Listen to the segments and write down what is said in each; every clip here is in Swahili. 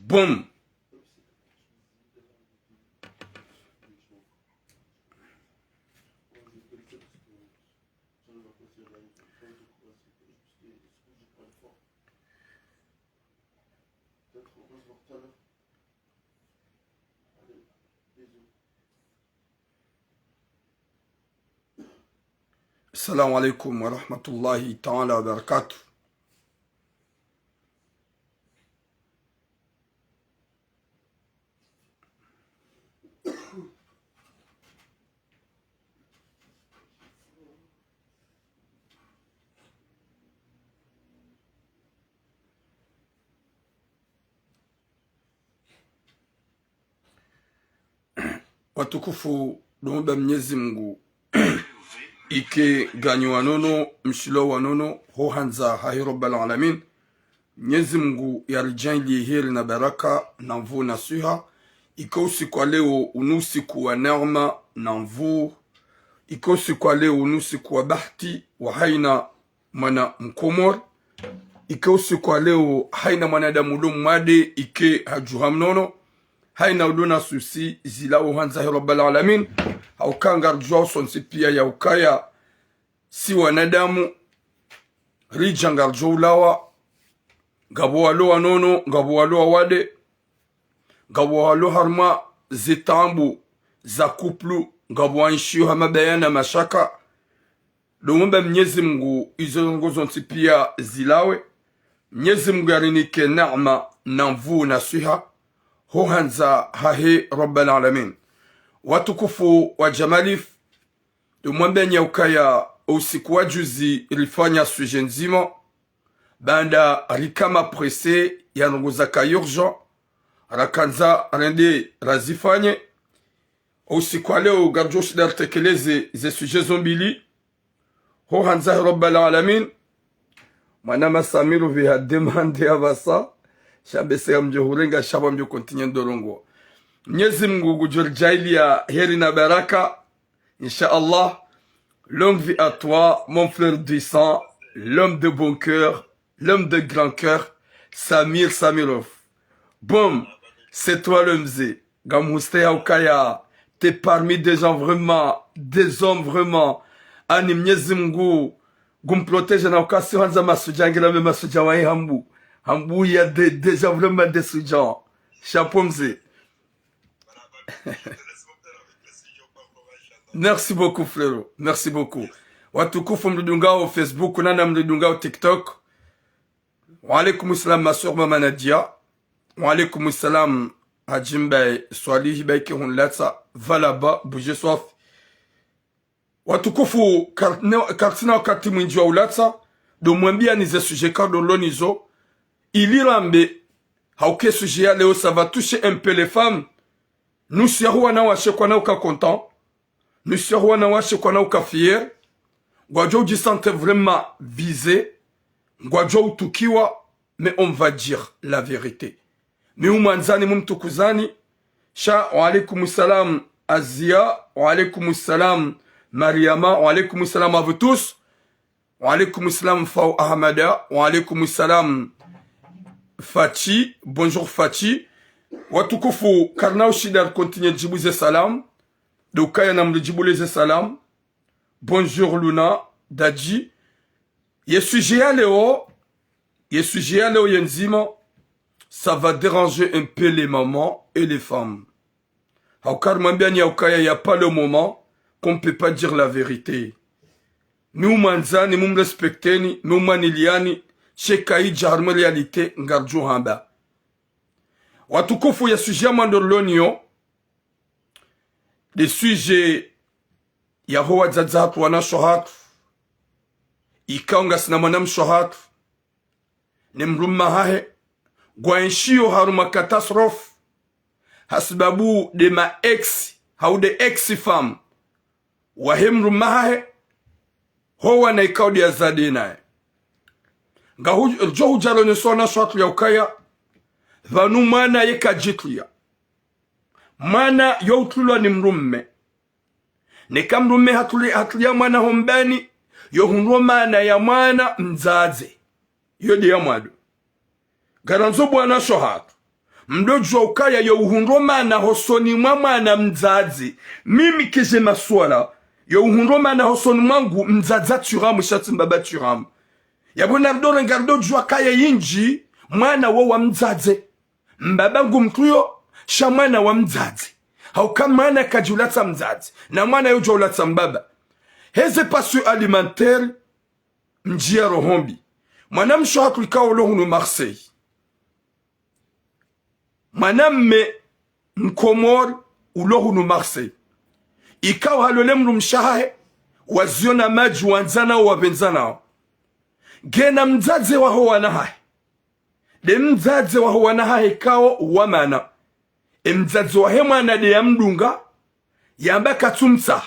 Boum. Assalamu alaikum wa rahmatullahi ta'ala wa barakatuh. Watukufu lumba Mwenyezi Mungu ike ganyo wanono mshilo wanono hohanza hahi rabbal alamin. Mwenyezi Mungu yarijali heri na baraka na mvua na suha. Iko usiku wa leo unusiku wa neema na mvua. Iko usiku wa leo unusiku wa bahati wa haina mwana mkomor. Iko usiku wa leo haina mwanadamu lumade ike hajuhamnono. Haina udona susi zila uhanza hahi rabbal alamin. Haukanga rjua sonsi pia ya ukaya si wanadamu rijanga rjua ulawa gabo walo wanono gabo walo wade gabo walo harma zitambu za kuplu gabo wanshiyo hama bayana mashaka lumumba Mwenyezi Mungu izo zonsi pia zilawe. Mwenyezi Mungu yarinike neema na mvua na suha hohanza hahi rabbal alamin. Watukufu wa Jamalif lumwambe nyaukaya usiku wa juzi ilifanya suje nzima banda rikama presse ya nunguzaka urgent rakanza rende razifanye usiku wa leo garjosh dar tekeleze ze suje zombili ho hanza rabbal alamin. Mwana Samiru vya demande avasa shabese ya mjohurenga shaba mjo kontinye dorongo. Mwenyezi Mungu kujurjailia heri na baraka insha Allah. Longue vie à toi mon frère du sang, l'homme de bon cœur, l'homme de grand cœur, Samir Samirov. Boum, c'est toi le mzee. Gamouste Aukaya, t'es parmi des gens vraiment, des hommes vraiment. Ani Mwenyezi Mungu gumprotège na ukasi hanza masuja ngila me masuja wa hambu. Hambu il y a des gens vraiment des sujans. Chapeau mzee. Merci beaucoup frérot, merci beaucoup. Watukufu mlidungao Facebook nana mlidungao TikTok. Wa alaikum salam ma soeur Mama Nadia. Wa alaikum salam Hajimbe Swalihi Baiki Hunlatsa Valaba Bujeswaf. Watukufu kartina wakati mwinji wa ulatsa do mwambia nize suje kardo lonizo ilirambe hauke suje ya leo ça va toucher un peu les femmes. Nous serons na washe kwa na uka content. Nous serons na washe kwa na uka fier. Gwadjo du sente vraiment visé. Gwadjo utukiwa. Mais on va dire la vérité. Mais umanzani mumtukuzani. Sha wa alaikum salam Azia. Wa alaikum salam Mariama. Wa alaikum salam à vous tous. Wa alaikum salam Fao Ahmada. Wa alaikum salam Fati. Bonjour Fati. Watukufu karnao shidar continue jibuze salam. Dokaya namlijibuleze salam. Bonjour Luna, Dadji. Yesuji leo yenzima. Ça va déranger un peu les mamans et les femmes. Haukar mambiani yaukaya y a pas le moment qu'on peut pas dire la vérité. Nous manzani mum respecteni, nous maniliani, shekai jarme réalité ngarju hamba. Watukufu ya sujet mandolonio les sujets ya hoa zazatu wana shohatu ikaunga sina manam shohatu ni mrumma hahe gwaenshio haruma katastrof hasbabu de ma ex hau de ex fam wahem mrumma hahe hoa na ikaudi ya zadina nga johu jalo nesona shohatu ya ukaya vanu mana yeka jitlia. Mana youtulwa ni mrumme. Nika mrumme hatulia mana hombani. Yohunwa mana ya mana mzaze. Yodi ya mwadu. Garanzo bwana shohatu. mdojwa ukaya yo uhundoma na hosoni mwa na mzazi mimi keje maswala yo uhundoma na hosoni mwangu mzaza turamu shati mbaba turamu yabona mdore ngardo jwa kaya yinji mwana wa mzaze mbaba ngumtuyo sha mwana wa mzazi hauka mwana kajulatsa mzazi na mwana yo julatsa mbaba heze pasu alimentaire njia rohombi mwana mshohatu ikao lohunu Marseille mwanamme mkomor ulohunu Marseille ikao halole mrumshahe waziona maji wanzana wa benzana gena mzaze waho wanahahe de mzaze waho wanahahe ikao wamana mzaze wahe mwana de ya mdunga yamba katumsa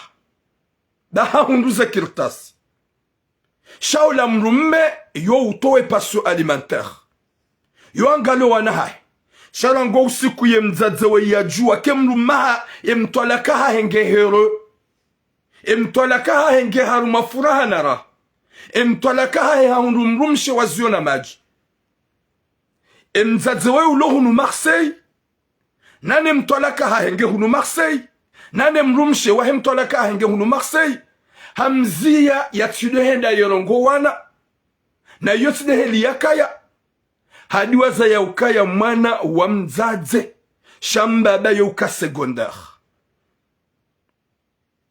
daha hunduza kirtasi shaula mrumme yo utowe pasu alimentaire yo angalo wanahahe shala ngo usiku ye mzaze we yajua ke mrumaha ye mtolaka henge hero mtolaka henge haruma furaha nara mtolaka haundu mrumshe waziona maji mzaze we ulohunu Marseille nane mtolaka henge hunu Marseille nane mrumshe wa mtolaka henge hunu Marseille hamzia ya tudehenda yorongo wana na yote heli yakaya hadiwaza ya ukaya mwana wa mzaze shamba ba ya uka secondaire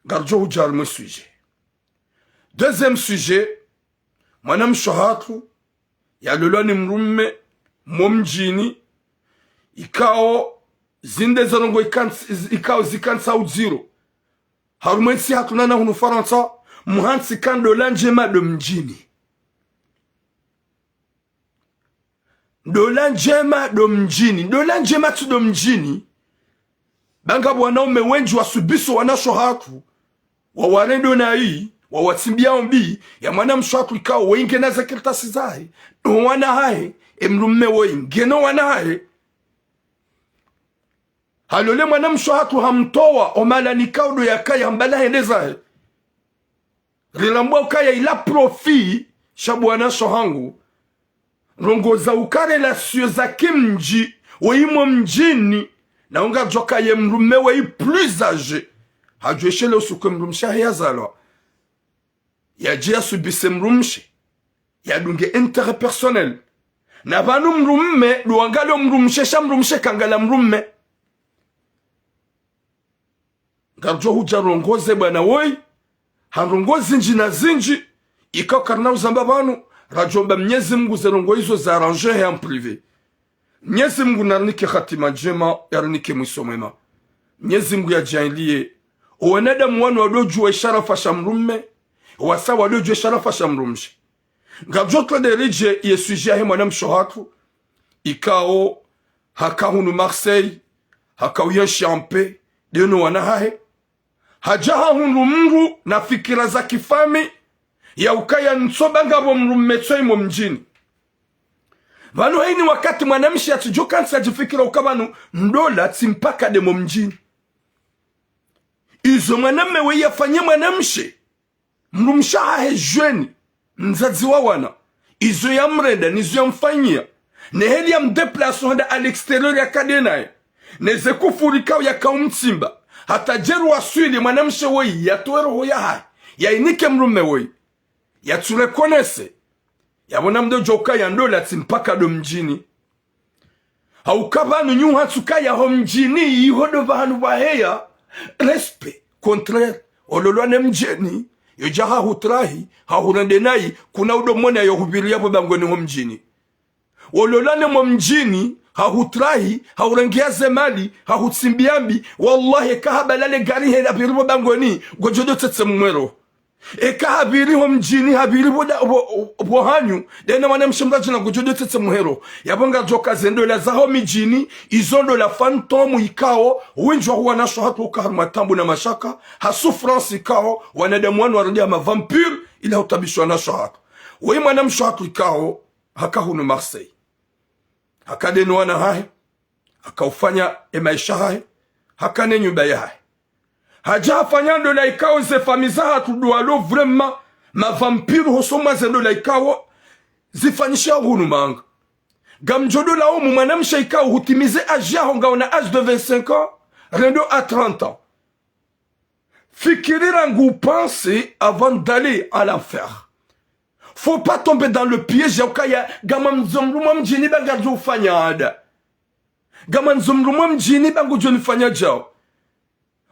garjo ujar mo sujet. Deuxième sujet mwana mshohatu ya loloni mrumme momjini ikao zinde zarongo ikao zikansa uziro harumwensi hatunana hunu Faransa muhansi kando lanjema do mjini dola njema do mjini dola njema tu do mjini banga wanaume wengi wasubiso wanashohatu wawarendo na hii wawatimbia ombi ya mwana mshohatu ikao wenge na zakirtasi zahe wana hae emrumme wenge no wana hae halole mwana mshohatu hamtowa omala nikao do yakaya mbala hende zahe rilambo kaya ila profi shabwana shohangu rongoza ukare la sio za kimji weimo mjini na unga joka ye mrume wei plus âgé hajweshe le usuke mrumsha yazalwa ya jia subise mrumshi ya dunge interpersonnel na banu mrume luangalo mrumshe kangala mrume garjo huja rongoze bwana woi harongozi njina zinji ikao karna uzamba banu rajomba Mwenyezi Mungu zerongo hizo za arrange en privé. Mwenyezi Mungu narnike khatima njema yarnike mwiso mwema. Mwenyezi Mungu yajalie uweneda mwanu wadojua sharafa shamrumme wasa wadojua sharafa shamrumshi. Ngajotla de rije ye sujet he mwana mshohatu ikao hakahunu Marseille hakauye champe deno wanahahe hajaha hunu mru na fikira za kifami ya ukaya nsoba ngabo mrumetso imo mjini vano haini wakati mwanamshi atujoka nsa jifikira ukabanu ndola timpaka demo mjini izo mwanamme we yafanye mwanamshi mrumsha hae jweni mzazi wa wana izo ya mrenda nizo ya mfanyia neheli ya mdeplaso handa à l'extérieur ya kadenae neze kufurikao ya kaumtimba hata jeru waswili mwanamshi we ya tuwero ho ya hae ya inike mrume we ya tulekonese yabona mdo joka ya ndola timpaka do mjini haukabanu nyu hatuka ya ho mjini ihodo vahanu baheya respect contraire ololwane mjini yojaha hutrahi hahurende kuna udomone ya hubiri yapo bangoni ho mjini ololwane mo mjini hahutrahi haurengia zemali hahutsimbiambi wallahi kahabalale gari hela biribo bangoni gojodo tetse mwero eka habiri ho mjini habiri bohanyu dena wana mshimbaji na gujodo tete muhero yabonga joka zendo la zaho mijini izondo la fantomu ikao winjwa huwa nasho hatu ukaharuma tambu na mashaka hasu France ikao wanadamu wanu warandia ma vampire ila utabishwa nasho hatu wei mwana msho hatu ikao haka hunu Marseille haka denu wana hae haka ufanya maisha hae haka ne nyumba ya hae haja fanyando la ikao ze famiza hatu dualo vraiment ma vampire hosoma zendo la ikao zifanyisha hunu manga gamjodo la umu mwanamshe ikao hutimize âge yao ngaona âge de 25 ans rendo à 30 ans. Fikirira ngu pense avant d'aller à l'enfer. Faut pas tomber dans le piège ya ukaya gama mzomrumwa mjini banga jufanya ada. Gama mzomrumwa mjini bangu jufanya jao.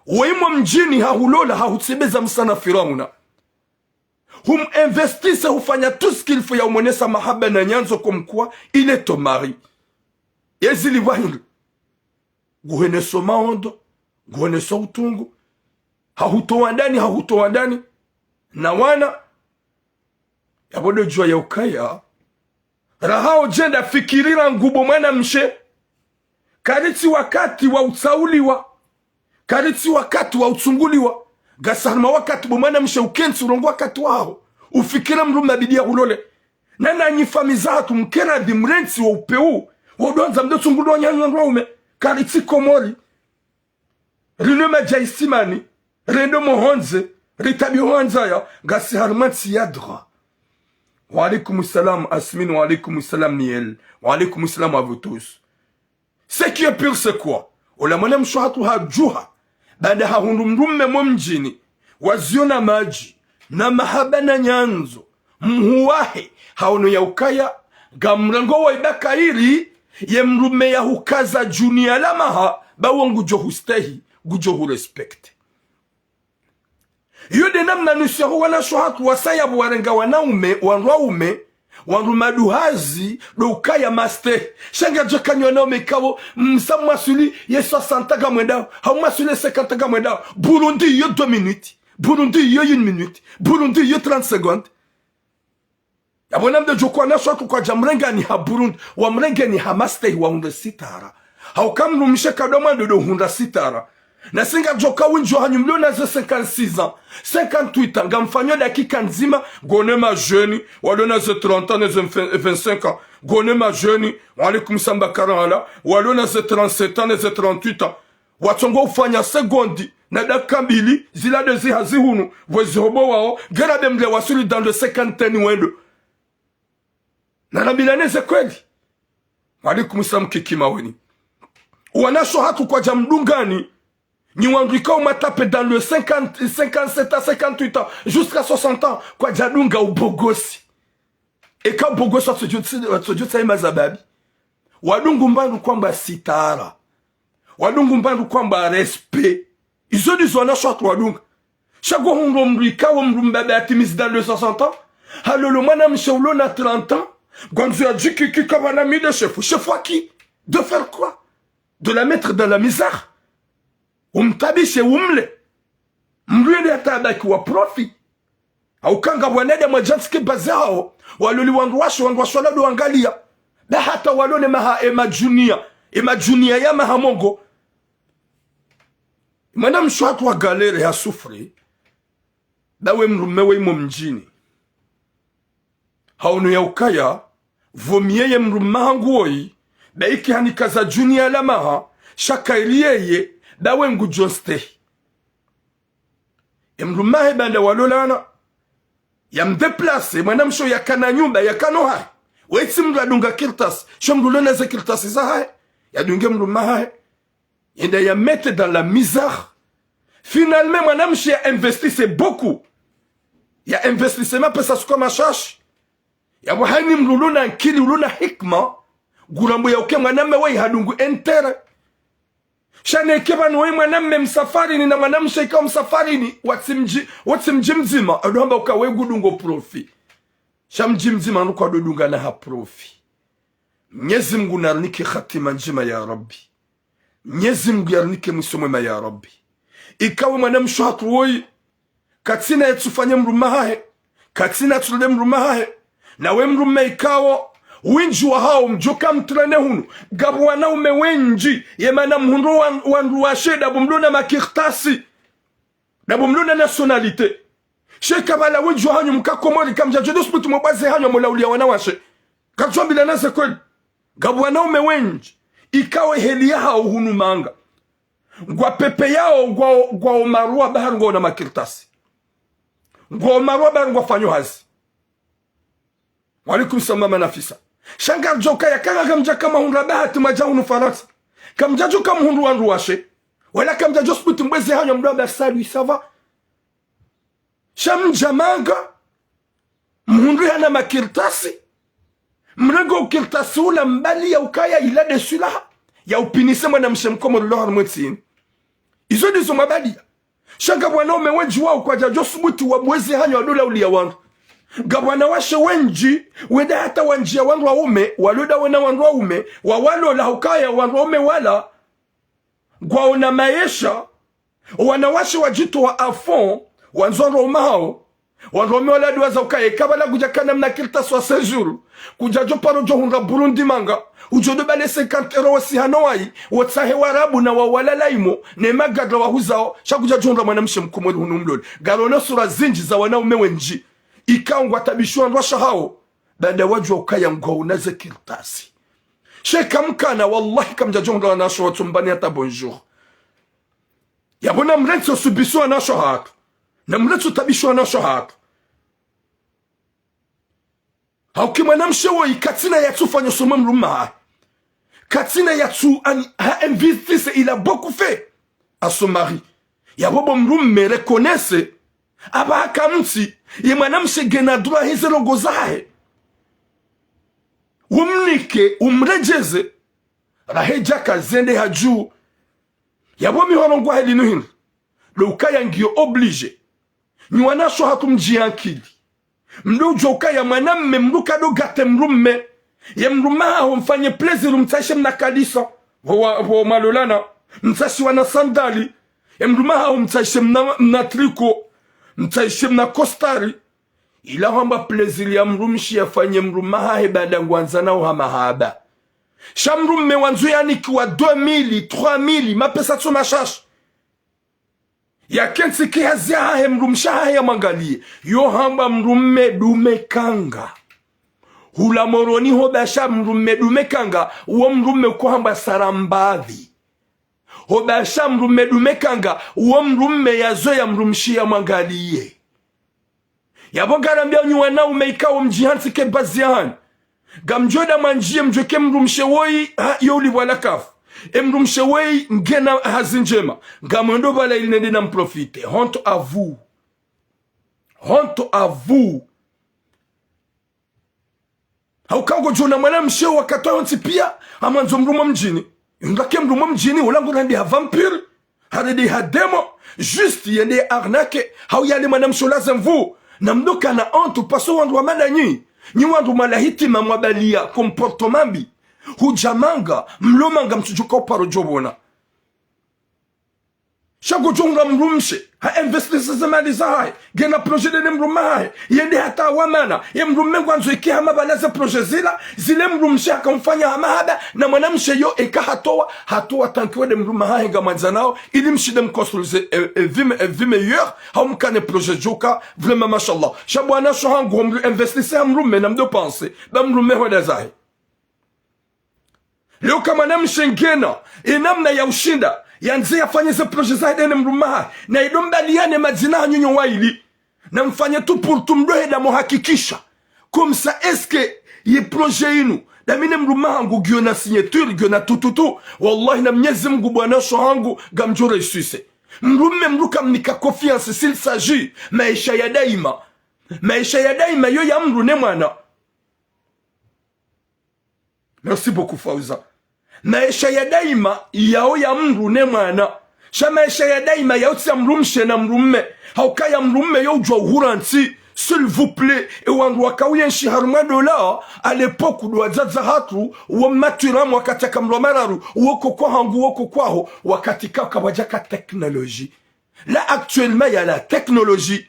Weimwa mjini hahulola hahutibeza msana Firauna. Hum investisse hufanya tout ce qu'il faut ya umonesa mahaba na nyanzo kumkua il est ton mari. Yezili wahili. Guhene so maondo, guhene so utungu. Hahutoa ndani na wana yabodo jua ya ukaya rahao jenda fikirira ngubo mwana mshe kariti wakati wa utsauliwa kariti wakati wa utsunguliwa gasarma wakati bo mwana mshe ukensi urongo wakati wao ufikira mruma bidia ulole nana nyifamizatu mkera di mrensi wa upeu wadonza mdo tsunguliwa nyanyanraume kariti komori rinoma jaisimani rendo mohonze ritabi honzaya gasi harmansi yadra. Wa alaykum salam Asmin, wa alaykum salam Niel, wa alaykum salam à vous tous. Ce qui est pire c'est quoi? Ola mwana mshuhatu hajuha baada hahundumrumme mjini waziona maji na mahaba na nyanzo mhuwahe haono ya ukaya gamrango wa ibakairi ye mrume ya hukaza junia lamaha bawo ngujo hustehi gujo hu respect. Yode namna nusiyahu wana shuhatu wasayabu warenga wanaume wanraume wanrumaduhazi do ukaya maste shanga jokanyo na mekawo msamwa suli ye 60 ga mwenda hauma suli 50 ga mwenda Burundi yo 2 minutes Burundi yo 1 minute Burundi yo 30 secondes yabona mde jokwana shuhatu kwa jamrenga ni ha Burundi wa mrenga ni ha maste wa hunde sitara haukamru msheka doma do hunda sitara na singa joka winjo hanyumlio na 56 ans 58 ans gamfanyo dakika nzima gone ma jeune walona ze 30 ans ze 25 ans gone ma jeune wale kumsamba karala walona ze 37 ans ze 38 ans watongo ufanya sekondi na dakika mbili zila de zihazihunu wezi hobo wao gera demle wasuli dans le 50 wendo na nabilaneze kweli wale kumsamba kikimaweni wanasho hatu kwa jamdungani ni wandrika matape dans le 50, 57 à 58 ans, jusqu'à 60 ans, kwa jadunga ubogosi. Et quand ubogosi watsojuta mazababi, wadungu mbandu kwamba sitara, wadungu mbandu kwamba respect. Izo dizo wanasho wadunga. Chago hundo mrika wa mrumbabe atimis dans le 60 ans, halolo mwana msheulo na 30 ans, gwanzu ya jiki kikabana mide chefu. Chefu à qui? De faire quoi? De la mettre dans la misère? Umtabishe umle mrwende atabaki wa profi au kanga wanede majanski bazao waloli wanduwasho lado angalia da hata walone maha ema junia ya maha mongo mana mshwatu wa galere ya sufri dawe mrumewe imo mjini haunu ya ukaya vomieye mrumaha nguoi da iki hanikaza junia la maha shaka iliyeye dawe ngu joste emrumahe banda walolana yamdeplace mwanamsho yakana nyumba yakano hai wetsi mradunga kirtas shomdulona za kirtas za hai yadunge mrumahe yenda ya mette dans la misère. Finalement mwanamsho ya investisse beaucoup ya investissement pesa suko mashash ya wahani mruluna nkili uluna hikma gurambo ya uke mwaname wei hadungu entere shane keba nwe mwanamme msafari ni na mwanamshe ikaw msafari ni watsimji mzima aduhamba ukawe gudungo profi shamji mzima nuko dudunga na ha profi. Mwenyezi Mungu narnike khatima njema ya Rabbi, Mwenyezi Mungu yarnike msomema ya Rabbi. Ikawe mwanamshe hatu woi katina yetufanye mrumahe katina tulde mrumahe na we mrume ikawo winji wa hao mjoka mtrane hunu gabu wanaume wenji yemana mhundu wanruwashe dabu mluna makirtasi dabu mluna nationalite sheka bala winji wa hanyu mkakomori kamja jodos putu mbaze hanyu mulaulia wanawashe kakchwa bila nase kweli gabu wanaume wenji ikawe heli ya hao hunu manga ngwa pepe yao ngwa omarua baharu ngwa na makirtasi ngwa omarua baharu ngwa fanyo hazi. Walikum samama nafisa Shangar joka ya kanga kamja kama hunrabaha tumaja hunu Faransa. Kamja joka mhundu wandu washe. Wala kamja josputu mbwezi hanyo mdoba salut, ça va? Shamja manga. Mhundu yana makirtasi. Mrego ukirtasi ula mbali ya ukaya ila desu laha. Ya upinise mwana mshemkomo lohar mwetini. Izo dizo mabadi. Shanga wana umewenji wao kwa josputu wabwezi hanyo adola ulia wandu. Gabwana washe wenji weda hata wanjia wandu wa ume waluda wana wandu wa ume wawalo la hukaya wandu wa ume wala kwa una maisha wanawashe wajitu wa afon wanzoro umao wandu wa ume wala duwaza hukaya kabala kujakana mna kilta swa sejuru kujajo paro jo hunga Burundi manga ujodo bale 50 euro wasi hanowai watsahe warabu na wawala laimo ne magadla wahuzao shakuja jonda mwanamshe mkumori hunumloli garono sura zinji za wana ume wenji ikangwa tabishwa ndwasha hao baada wajwa ukaya mgwa unaze kirtasi sheka mkana wallahi kamja jonga wanasho watumbani hata bonjour yabona mrenso subisu wanasho hatu na mrenso tabishwa wanasho hatu haukima namshewo ikatina yatu fanyo soma mruma katina yatu ha investisse il a beaucoup fait à son mari yabobo mrume reconnaisse aba akamti yemanamshe gena dura hizelo gozahe umnike umrejeze raheja kazende haju yabo mihorongo helinu hin lokaya ngio oblige nywanasho hakumjiankili mdojo ukaya mwanamme mruka do gate mrumme ye mruma ho mfanye plaisir mtashe mna kadisa ho malolana mtashi wana sandali ye mruma ho mtashe mna triko mtaishe mna kostari ila hamba plaisir ya mrumshi yafanye mrumaha hebada ngwanza nao hamahaba shamrumme wanzu yani kiwa 2000 3000 mapesa tu mashash ya kensi kihazia hahe mrumsha hahe mangalie yo hamba mrumme dume kanga hula moroni hobasha mrumme dume kanga uo mrumme kwa hamba sarambavi hobasha mrumme dume kanga uo mrumme yazo ya mrumshi ya mangalie yabongara mbia nyuwa na umeikawo mjihansi ke bazian gamjoda manjie mjoke mrumshe woi yoli wala kafu mrumshe woi ngena hazinjema gamwendo bala ilinende na mprofite honte à vous haukango jona mwana mshe wakatoa honti pia amanzo mrumo mjini ndake mrumo mjini ulango randi ha vampire harede ha demo juste yende arnaque hau yale mwana mshola zemvu na mdoka na honte paso wandu wa malanyi ni wandu malahitima mwabalia comportement bi hujamanga mlomanga mtujuka paro jobona shago jonga mrumshe ha investisse zamani zahay gena projet de mrumahay yende hata wamana ye mrumme kwanzo iki hama balaza projet zile mrumshe akamfanya hamahaba na mwanamshe yo eka hatoa tankiwe de mrumahay ngamanzanao ili mshide mkonstruise vie meilleur hamkane projet joka vraiment machallah shabwana shohangu investisse mrumme na mdo pense ba mrumme hoda zahay leo kama namshe ngena inamna ya ushinda yanze yafanye ze projet za dene mrumaha na idombaliane majina hanyonyo waili na mfanye tu pour tumdohe da muhakikisha comme ça est-ce que ye projet inu da mine mrumaha ngu giona signature giona tututu wallahi na mnyezi mgu bwana shohangu gamjore suisse mrume mruka mnika confiance s'il s'agit maisha ya daima yo ya mrune mwana. Merci beaucoup Fauza. Maisha ya daima yao ya mru ne mwana. Sha maisha ya daima yao tia mrumshe na mrumme. Haukaya mrumme yo ujwa uhuranti. S'il vous plaît. E wandu wakawye nshi haruma dola. A l'époque uwa zaza hatu. Uwa maturamu wakati kamromararu. Uwoko kwa hangu uwoko kwa ho. Wakati kaka wajaka technologie. Là actuellement il y a la technologie.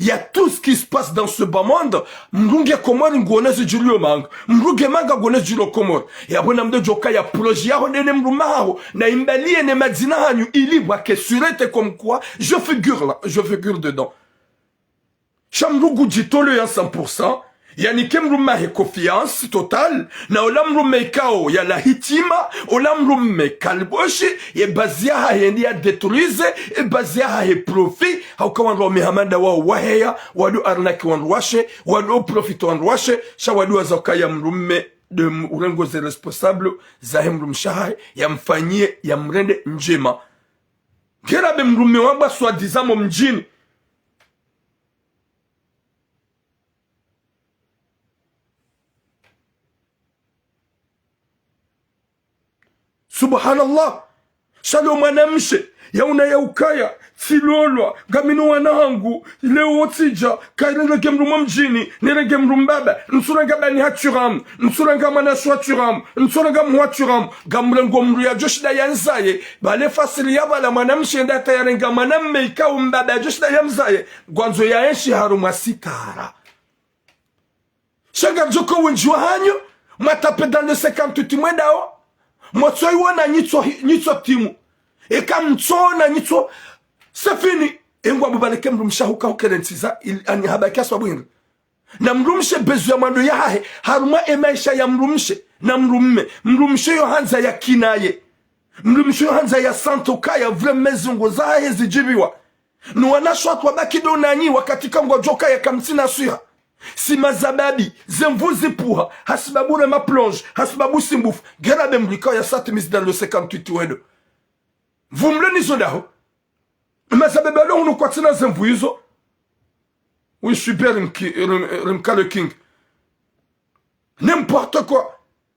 Il y a tout ce qui se passe dans ce bas monde. Mrunge komor ngone julio mang. Mrunge manga ngone julio komor. Ya bona mde joka ya projet ya honene mrumaho na imbalie ne madzina hanyu ili wake surete comme quoi je figure dedans. Chamrugu jitolo ya 100%. Yani kemrume he confiance totale na olamrume kao ya la hitima olamrume kalboshi ye bazia ha yendi ya détruise e bazia ha he profit haukawanro mihamanda wa waheya wadu arnaki wanruwashe wadu profit wanruwashe sha wadu azakaya mrume de urengozi responsable za mrumshaha yamfanyie yamrende njema kera be mrume wamba swadizamo mjini subhanallah shalo mwanamshe yauna yaukaya silolwa gamino wanangu leo otija kairenge mrumo mjini nirenge mrumbaba nsuranga bani haturam nsuranga manashu haturam nsuranga muhaturam gamrengo mru ya joshida yanzaye bale fasili yabala mwanamshe ndata yarenga mwanamme ikao mbaba joshida yanzaye gwanzo ya enshi haruma sitara shanga joko wenjwa hanyo matape dans le 58 mwendao motsoi wana nitso timu eka mtsona nitso sefini engwa bubaleke mrumshahuka ukerentsiza ani habaki aswabwinga na mrumshe bezu ya mando yahe haruma emaisha ya mrumshe na mrumshe yo hanza ya kinaye mrumshe yo hanza ya santoka ya vre mezungo zahe zijibiwa nuwanashwa wabaki do nanyi wakati kangwa joka ya kamtina suya si mazababi zemvuzi puha hasibabure ma plonge hasibabu simbouf gerabe mrika ya satimis dans le 58 wedo vumle nizodaho mazababi alo unu kwa tina zemvu hizo oui super Rimka le king n'importe quoi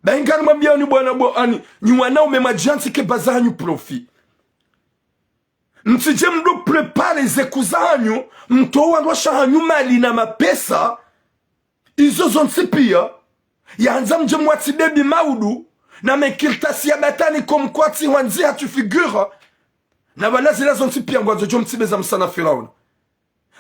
bengar mambia ni bwana bo ani ni wana umemajanti ke bazanyu profit mtije mdo prepare zekuzanyu mtowa ndosha hanyu mali na mapesa izo zontsipia yanza mje mwati debi maudu na mekiltasi ya batani komkwati wanzi hatu figura na bala zila zontsipia ngwazo jomtibeza msana Firauna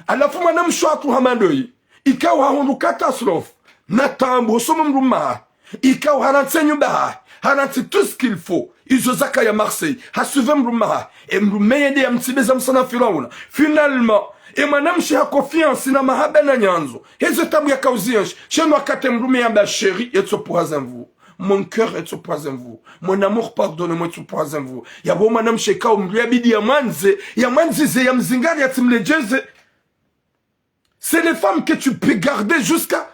alafu mwana mshwatu hamandoi ikaw hahundu catastrophe na tambo somo mruma ikaw haranti nyumba haranti tout ce qu'il faut izo zaka ya Marseille hasuve mruma e mrume yende ya mtibeza msana Firauna finalement et madame chez a confiance na mahaba na nyanzo hezo tabu ya kauziange chez moi kate mrume ya ba chérie et so poison vous mon cœur est so poison vous mon amour pardonne-moi so poison vous ya bo madame chez ka umruya bidi ya manze ya mzingari ya timlejeze. C'est les femmes que tu peux garder jusqu'à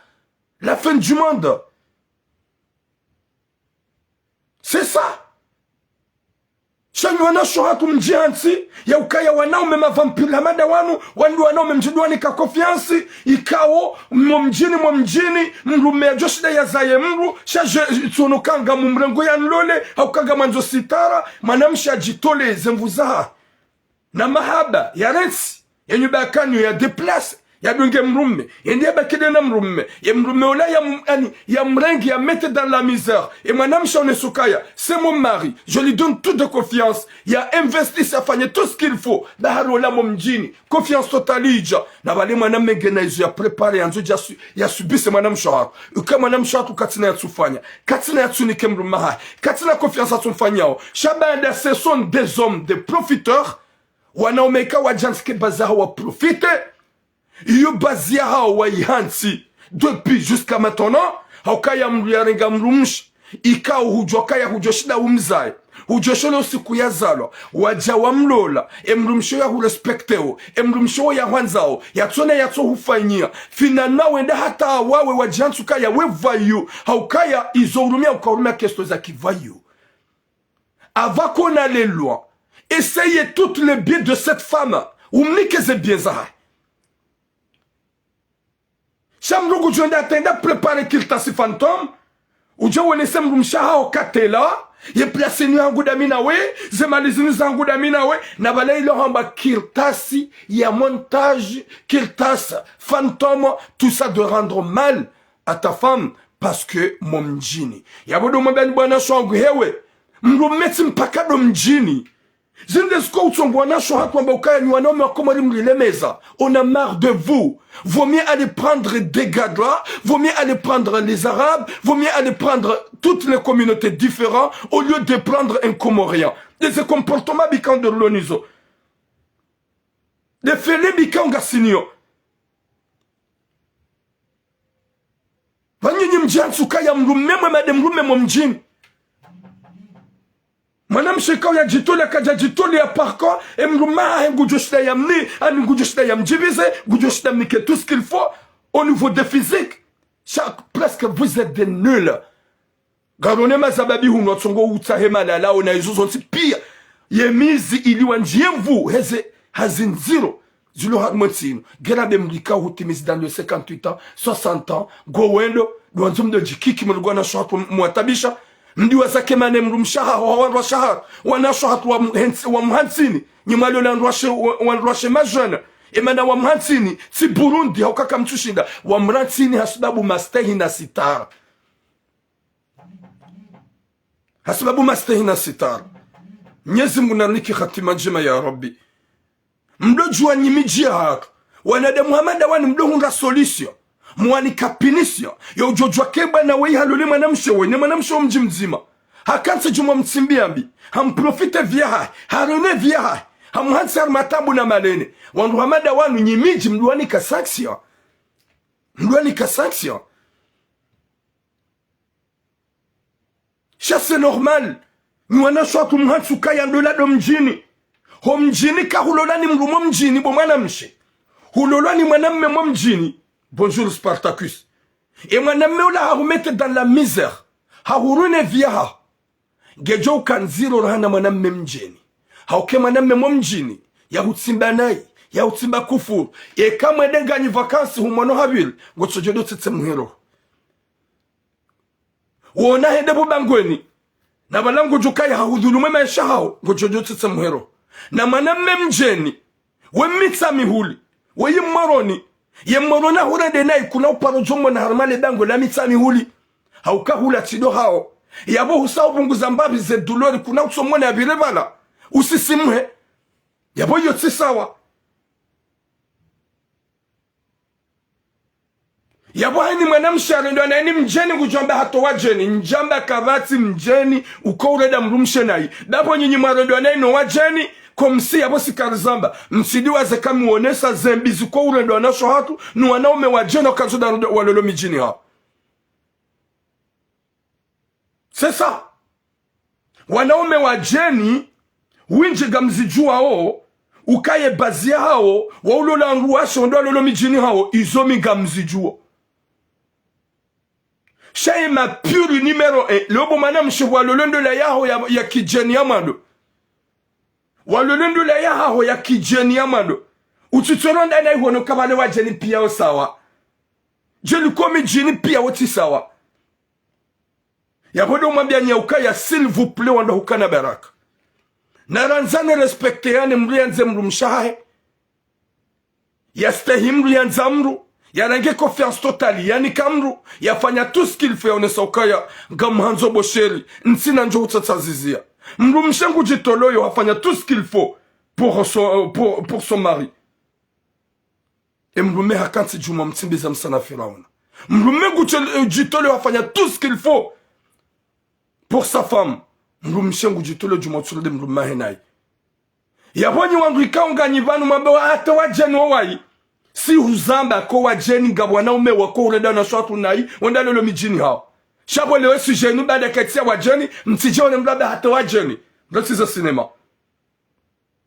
la fin du monde. C'est ça. Shani wana shohatu mjiansi ya ukaya wanaume mavampiri hamada wanu wandu wanaume mjiduani ka confiance ikao mjini mrume joshida ya zaye mru shaje tsonokanga mumrengo ya nlole haukaga manzo sitara manamsha jitole zemvuza na mahaba ya rensi ya nyuba kanyo ya deplace ya dunge mrume yendia bakide na mrume ya mrume ola ya mrengi ya mette dans la misère et madame Chane Sukaya c'est mon mari je lui donne toute de confiance ya investi sa fanye tout ce qu'il faut baharola momjini confiance totalija na bale madame mengena izo ya préparer anzo ya subise madame Chane uka madame Chane katina ya tsufanya katina ya tsunike mrume ha katina confiance à tsufanyao shabanda ce sont des hommes des profiteurs wanaomeka wajanske bazaha wa profiter. Iyo bazia hao wa ihansi depuis jusqu'à maintenant haukaya mruyarenga mrumshi ikao hujokaya hujoshida umzae hujoshole usiku ya zalo waja wa mlola emrumsho ya hurespekteo emrumsho ya hwanzao yatsone yatso hufanyia finalement wenda hata wawe wajansuka ya wevayu haukaya izorumia ukarumia kesto za kivayu avako na les lois essayez toutes les biens de cette femme umnikeze bien zaha Shamrugu juenda atenda prepare kiltasi fantôme uja wenese mrumshaha okatela ye place ni angu damina we zemalizini zangu damina we na bale ilo hamba kiltasi ya montage kiltas fantôme tout ça de rendre mal à ta femme parce que mon mjini yabodo mbani bwana shwangu hewe mrumeti mpaka do mjini Zindesko utsongwana shoha kwamba ukaya ni wanaume wakomori mlilemeza. On a marre de vous. Vaut mieux aller prendre des Gadra, vaut mieux aller prendre les Arabes, vaut mieux aller prendre toutes les communautés différentes au lieu de prendre un Comorien. Et ce comportement bikan de l'onizo. De fele bikan gasinio. Vanyinyi mjansuka ya mrume mrume mjini. Madame Shekau ya jitole kaja jitole ya parko et mruma ngujoshida yamni ani ngujoshida yamjibize ngujoshida tout ce qu'il faut au niveau des physiques presque vous êtes des nuls garone mazababi huno tsongo utahema lalao na izo zonti pia yemizi iliwa njemvu heze hazinziro zilo harmontino gerabe mlika hutimizi dans le 58 ans 60 ans gowendo duanzum de jikiki mlugwana shatu muatabisha ndi wasake mane mrumshaha wa shahar wana shahatu wa mhansini nyimalo la ndwashe majana emana wa mhansini si Burundi haukaka mtushinda wa mhansini hasubabu mastehi na sitara hasubabu mastehi na sitara Mwenyezi Mungu naruniki khatima njema ya Rabbi mdojua nyimijia hatu wanadamu hamada wani mdohunga solution mwani kapinisio ya ujojwa keba na wei halole manamshewe ne manamshewe mji mzima hakanse juma mtsimbiambi hamprofite vya hai harone vya hai hamhansi harmatabu na malene wandu hamada wanu nyimiji mduani kasaksio chasse normal ni wanashwatu mhansu kaya ndolado mjini ho mjini ka hulolani mrumo mjini bo mwanamshe hulolani mwanamme mwa mjini. Bonjour Spartacus. Et mwanamme ula harumete dans la misère hahurune vyaha gejo kanziro rahana mwanamme mjini hauke mwanamme mwa mjini ya hutsimba nai ya hutsimba kufuru e kama edenga ni vakansi humano habili ngochojodo tsetse muhero wona hende bubangweni na balango jukai hahudhulume maisha hao ngochojodo tsetse muhero na mwanamme mjini wemitsa mihuli weyimmaroni yemorona hurende nai kuna uparo jombo na harmale bango la mitsa mihuli hauka hula chido hao yabo husao bunguza mbabi ze dolori kuna utsomone ya birebala usisimwe yabo yotsi sawa yabo hani mwanamshare ndo anaini mjeni kujomba hato wajeni njamba kavati mjeni uko ureda mrumshe nai dapo nyinyi marondo anaino wajeni komsi yabo sikarizamba msidi waze kami uonesa zembizi uko urendo anasho hatu ni wanaume wajeni wakazoda walolo mijini hao. Sasa wanaume wajeni winjiga mzijua o ukaye bazia hao waulola nruwashe wando walolo mijini hao izomi ga mzijua shaye ma pure numero 1 lobo manamshe walolondo la yaho ya kijeni ya mando walolondo la yaho ya kijeni ya mando utitoronda na ihono kabale wajeni pia osawa jeli komi jini pia oti sawa yabodo mwambia nyauka ya s'il vous plaît wanda hukana baraka na ranzane respecte yane mlianze mrumshahe ya stehim mlianze amru ya range confiance totali yani kamru ya fanya tout ce qu'il fait onesa ukaya ngamhanzo bosheri nsina njo utatsazizia mrumshangu jitoloyo hafanya tout ce qu'il faut pour son mari et mrume hakansi juma mtimbiza msana Firauna mrume jitoloyo hafanya tout ce qu'il faut pour sa femme mrumshangu jitolo juma tsulde mrume henai yabonyi wangu ikaunga nyivanu mabewa hata wajeni wawai si huzamba ko wajeni ngabwana ume wako ureda na shwatu nai wanda lolo mijini hao shabo lewe sujenu bada katia wajeni mtijone mlaba hata wajeni mlatiza sinema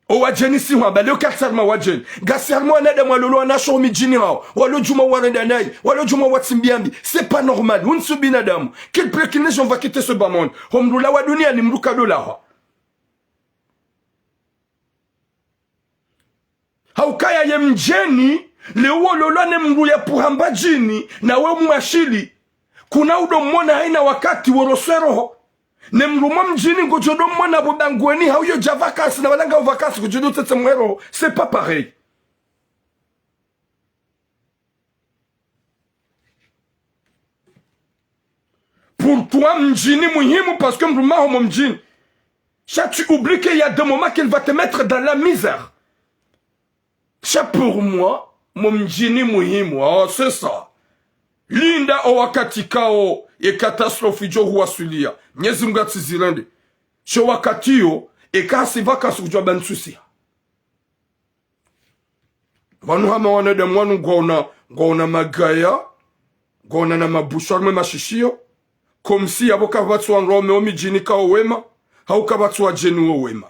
o wajeni si hwamba leo katsarma wajeni gasarma wanada mwalolo wanasho mijini hao walo juma warenda nai walo juma watsimbiambi c'est pas normal unsu binadamu quel privilège on va quitter ce bas monde homrula wa dunia ni mruka dola haukaya ye mjeni leo lolane mru ya puhamba jini na we mwashili kuna udo mwona haina wakati worosweroho ne mru mjini ngojodo mwona budangweni hauyo javakasi na walanga uvakasi kujodo tete mwero c'est pas pareil. Pour toi mjini muhimu parce que mru maho mjini tu oublies qu'il y a des moments qu'il va te mettre dans la misère. C'est pour moi mon mjini muhimu c'est ça linda o wakati kao e catastrophe jo huasulia Mwenyezi Mungu atizilende sho wakati yo e kasi vakansi kujwa bansusia wanu hama wanede mwanu ngona magaya ngona na mabusharme mashishio komsi yaboka watu wanrome o mijini kao wema hauka watu wa jeni o wema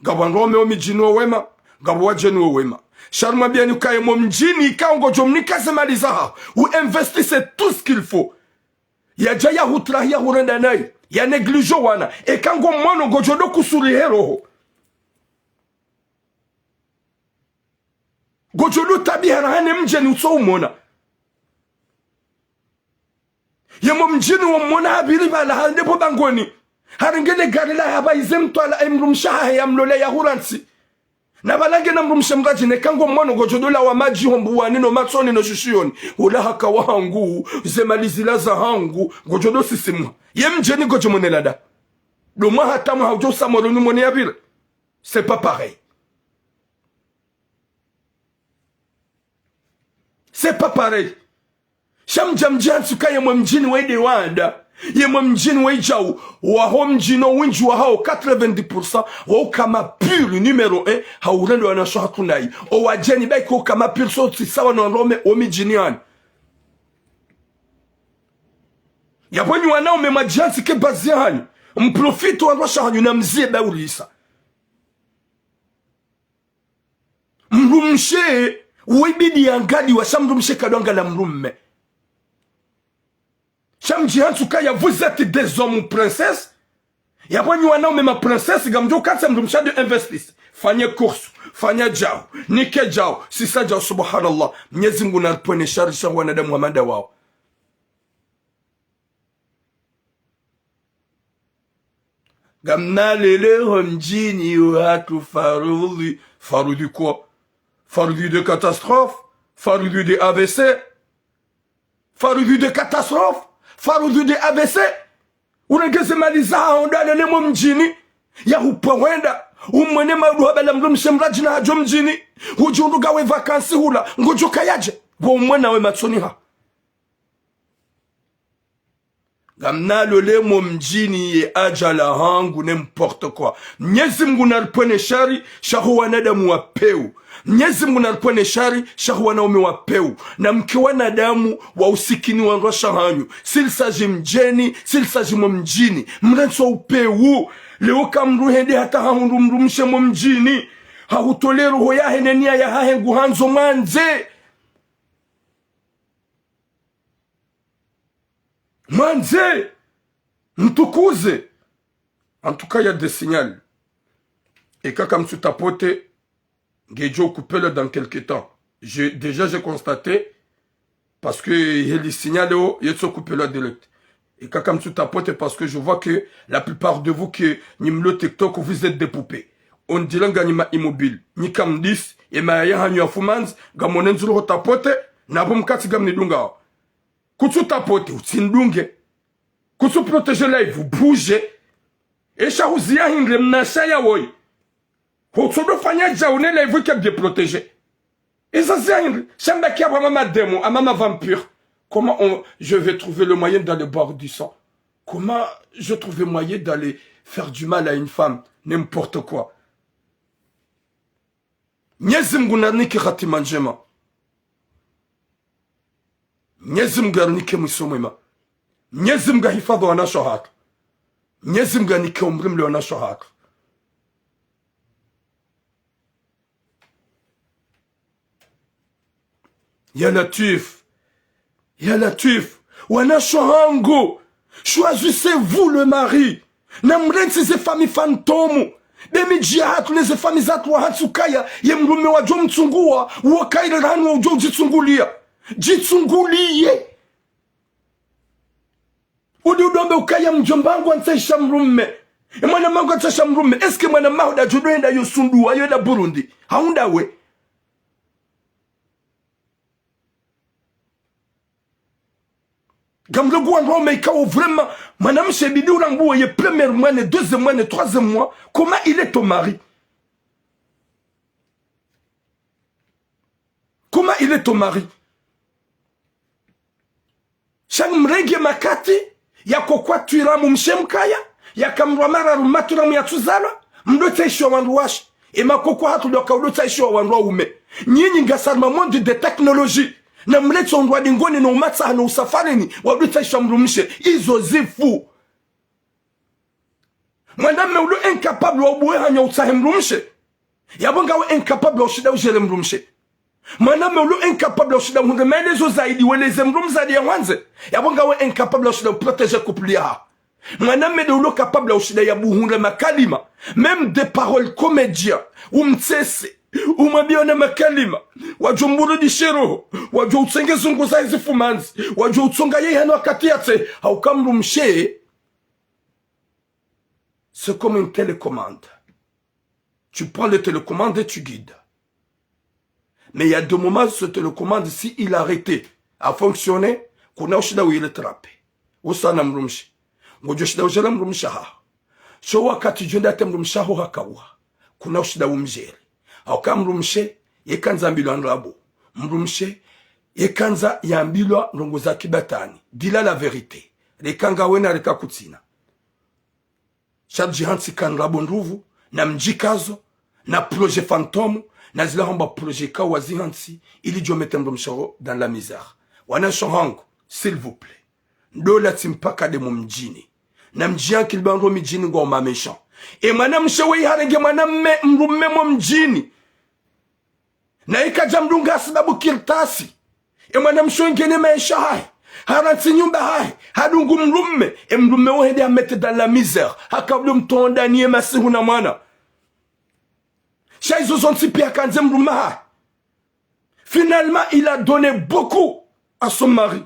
gabanrome o mijini o wema gabo wa jeni o wema Charma bien nous kaye mon mjini kaongo jomni kazemaliza ou investissez tout ce qu'il faut. Ya jaya hutra ya hurenda nai ya neglijo wana ekango mwana gojodo kusuri heroho gojodo tabi harahane mjeni usomona yemo mjini wa mwana habiri bala hande po bangoni haringene garila haba izemtwala emrumshaha ya mlole ya huransi na balange na mrumshamgaji ne kango mwana gojodo la wa maji hombuwani no matsoni no shushioni ula haka wahangu zemalizila za hangu gojodo sisimwa ye mjeni gojomonelada doma hatamu haujo samoroni mwone yabire c'est pas pareil. C'est pas pareil. Sham jam jansu ka yemwe mjini wede wanda. Yemwe mjini weijau. Waho mjino winju wa hao 90%. Waho kama pure numero 1. Haurendo wanasho hakunai. O wajeni baiko kama pure so sawa na rome o mjini yani. Yabonyi wanao mema jansi ke baziani. Mprofito wanrosha hanyu na mzie baulisa. Mrumshe wibidi yangadi wa shamrumshe kadonga la mrumme. Shamjihansu kaya vous êtes des hommes princesses. Yabonyi wanaume ma princesse gamjo katsa mrumsha de investis. Fanya kursu, fanya jao, nike jao, sisa jao subhanallah. Mnyezi Mungu narpone sharisha wanadamu wa manda wao. Gamna lele mjini watu farudi. Farudi quoi? Farudi de catastrophe? Farudi de AVC? Farudi de catastrophe? Farudi de AVC? Unageze maliza haonda lele mjini ya upawenda umwene maudu habala mrumshe mraji na hajo mjini hujunduga we vakansi hula ngujuka yaje kwa umwena we matsoni ha gamna lolemo mjini ye ajala hangu n'importe quoi. Mnyezi Mungu narpone shari shahu wanadamu wa peu. Mnyezi Mungu narpone shari shahu wanaume wa peu. Na mke wanadamu wa usikini wa nrosha hanyu. Sil saji mjeni, sil saji mjini. Mrenso upeu. Leo kamruhende hata haundu mrumshe mjini. Hahutole roho ya henenia ya hahengu hanzo manze. Manze, mtukuze. En tout cas, il y a des signaux. Et quand comme tu tapotes, Gejo coupé dans quelques temps. Déjà, j'ai constaté, parce que il y a des signaux, il y a coupé là direct. Et quand comme tu tapotes, parce que je vois que la plupart de vous qui n'imlo TikTok, vous êtes des poupées. On dirait que vous immobile. Ni comme 10, et ma ya hanyu afumans, gamonen zulu tapote, na bom kati gamni dunga. Kutsu tapote, utsindunge. Kutsu protéger là, vous bougez. Et chaouzia hingre mnashaya woi. Kutsu do fanya jaune là, vous qui bien protégé. Et ça c'est hingre. Chamba qui a mama démon, a mama vampire. Comment je vais trouver le moyen d'aller boire du sang? Comment je trouve le moyen d'aller faire du mal à une femme? N'importe quoi. Nyezim gunarni ki khati manjema. Nyezim garnike musumema. Nyezim ga hifadhi wana shohaka. Nyezim ga nike umrimli wana shohaka. Ya Latif. Ya Latif. Wana shohango. Choisissez-vous le mari. Namrensi ze famille fantôme. Demi jihatu neze famille zatu wa hatsukaya. Ye mrume wa jo mtsungua. Wakaile ranu wa jo jitsungulia. Jitsungulie. Udi udombe ukaya mjombangu ansaisha mrume. Mwana mangu ansaisha mrume. Eske mwana mahu da judoenda yosundu wa yoda Burundi. Haunda we. Gamlogu androme ikawo vraiment. Madame Chebidi Oulambo ye premier mois, deuxième mois, troisième mois. Comment il est ton mari? Comment il est ton mari? Shang mrenge makati. Ya kokwa tuiramu mshemkaya. Ya kamrwamara rumaturamu ya tuzala. Mdote isho wanruwashi. Ema kokwa hatu doka udota isho wanruwa ume. Nyinyi ngasarma monde de technologie. Na mleto ondwa dingoni na umatsa na usafarini. Wadota isho mrumishe. Izo zifu. Mwandame ulo incapable wa ubuwe hanya utahe mrumishe. Yabonga we incapable wa ushida ujele mrumishe. Mwandame ulo incapable wa ushida ungemelezo zaidi. Weleze mrum zaidi ya wanze. Yabonga we incapable wa ushida uproteje kuplia. Mwanamme de ulo capable ushida ya buhunga makalima. Même des paroles comédiens. Umtsese. Umabiona makalima. Wajumburu di shero. Waju utsenge zungu za hizi fumanzi. Waju utsunga ye hano wakati yate. Haukamru mshe. C'est comme une télécommande. Tu prends le télécommande et tu guides. Mais il y a deux moments où ce télécommande, si il a arrêté à fonctionner, qu'on a ushida où il est trappé. Usana mrumshi. Ngojo shida ujela mrumshaha. So wakati jenda te mrumshaho hakawa. Kuna ushida umjeri. Hauka mrumshe, yekanza mbilwa nrabo. Mrumshe, yekanza yambilwa nrongoza kibatani. Dila la vérité. Rekanga wena reka kutsina. Chaque hansi kan rabo nruvu, na mjikazo, na projet fantôme, na zila hamba projet ka wazi hansi, ili jo mette mrumshaho dans la misère. Wana shohangu, s'il vous plaît. Ndola timpaka de mumjini. Na mjia kilbango mjini ngoma méchant. E mwanamshe wei harenge mwanamme mrumme mjini. Na ikaja mdunga sababu kirtasi. E mwanamshe ngene maisha hai. Haranti nyumba hai. Hadungu mrumme. E mrumme wehede amete dans la misère. Hakablu mtonda niye masihu na mwana. Shaizo zonti pia kanze mrumme hai. Finalement, il a donné beaucoup à son mari.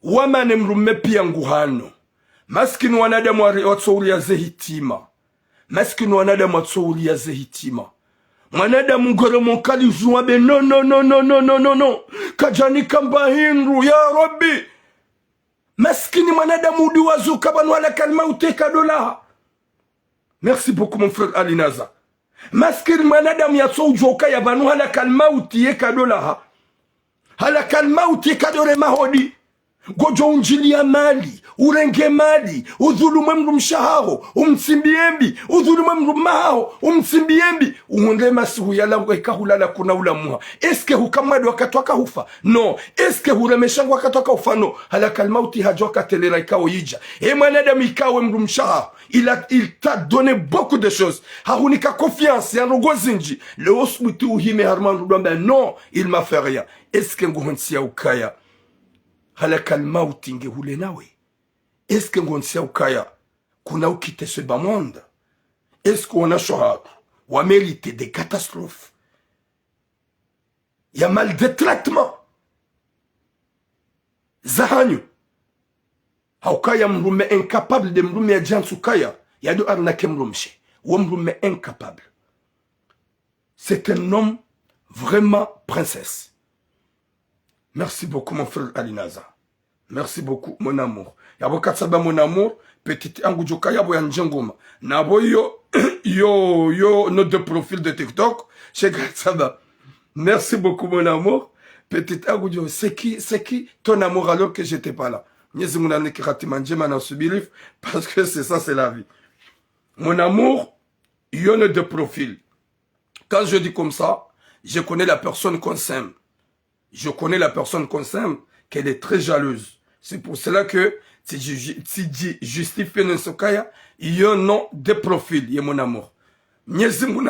Wamane mrumme pia nguhano. Maskini wanadamu watsouli ya zehitima. Maskini wanadamu watsouli ya zehitima. Mwanadamu ngore monkali juwabe no. Kajani kamba hinru ya Rabbi. Maskini mwanadamu udiwazu kabanu ala kalma uteka dola. Merci beaucoup mon frère Alinaza. Maskini mwanadamu yatsou joka ya banu ala kalma uteka dola. Ala kalma uteka dole mahodi. Gojo unjili ya mali, urenge mali, udhulume mrumshahao, umtsimbiembi, udhulume mrumahao, umtsimbiembi, uunde masihu yala weka hulala kuna ulamuha. Eske hukamadu wakatoka hufa? No. Eske huremeshangu wakatoka hufa? No. Halakal mauti hajoka telera ikao yija. E mwanadamu ikawe mrumshahao. Il t'a donné beaucoup de choses. Harunika confiance, yanugo zinji. Le osbuti uhime harman rubamba. Non, il m'a fait rien. Eske nguhonsia ukaya? Halakal mauti nge hule nawe. Eske ngonsia ukaya kuna ukite ce bas monde? Est-ce qu'on a shohadu wa mérité des catastrophes? Il y a mal de traitement. Zahanyu. Haukaya mrume incapable de mrume ya jansukaya. Yadu arnake mrumshe. Ou mrume incapable. C'est un homme vraiment princesse. Merci beaucoup mon frère Alinaza. Merci beaucoup mon amour. Yabo katsaba mon amour. Petite angujoka yabo ya njengoma. Nabo yo notre profil de TikTok. Chez Katsaba. Merci beaucoup mon amour. Petite angujo. C'est qui ton amour alors que j'étais pas là? Nyezi mounane ki khatimanjema na subilif. Parce que c'est ça, c'est la vie. Mon amour, yo notre profil. Quand je dis comme ça, je connais la personne qu'on s'aime. Je connais la personne qu'on s'aime, qu'elle est très jalouse. C'est pour cela que, si je justifie Nensokaya, il y a un nom de profil, il y a mon amour. Nyezimgu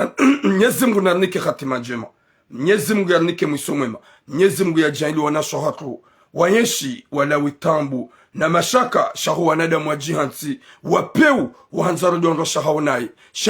na nike khatima jema. Nyezimgu ya nike mwisomema. Nyezimgu ya janili wana shohatu. Wanyeshi wala witambu. Na mashaka shahu wanada mwajihansi. Wapeu wahanzaro dondo shahaunai.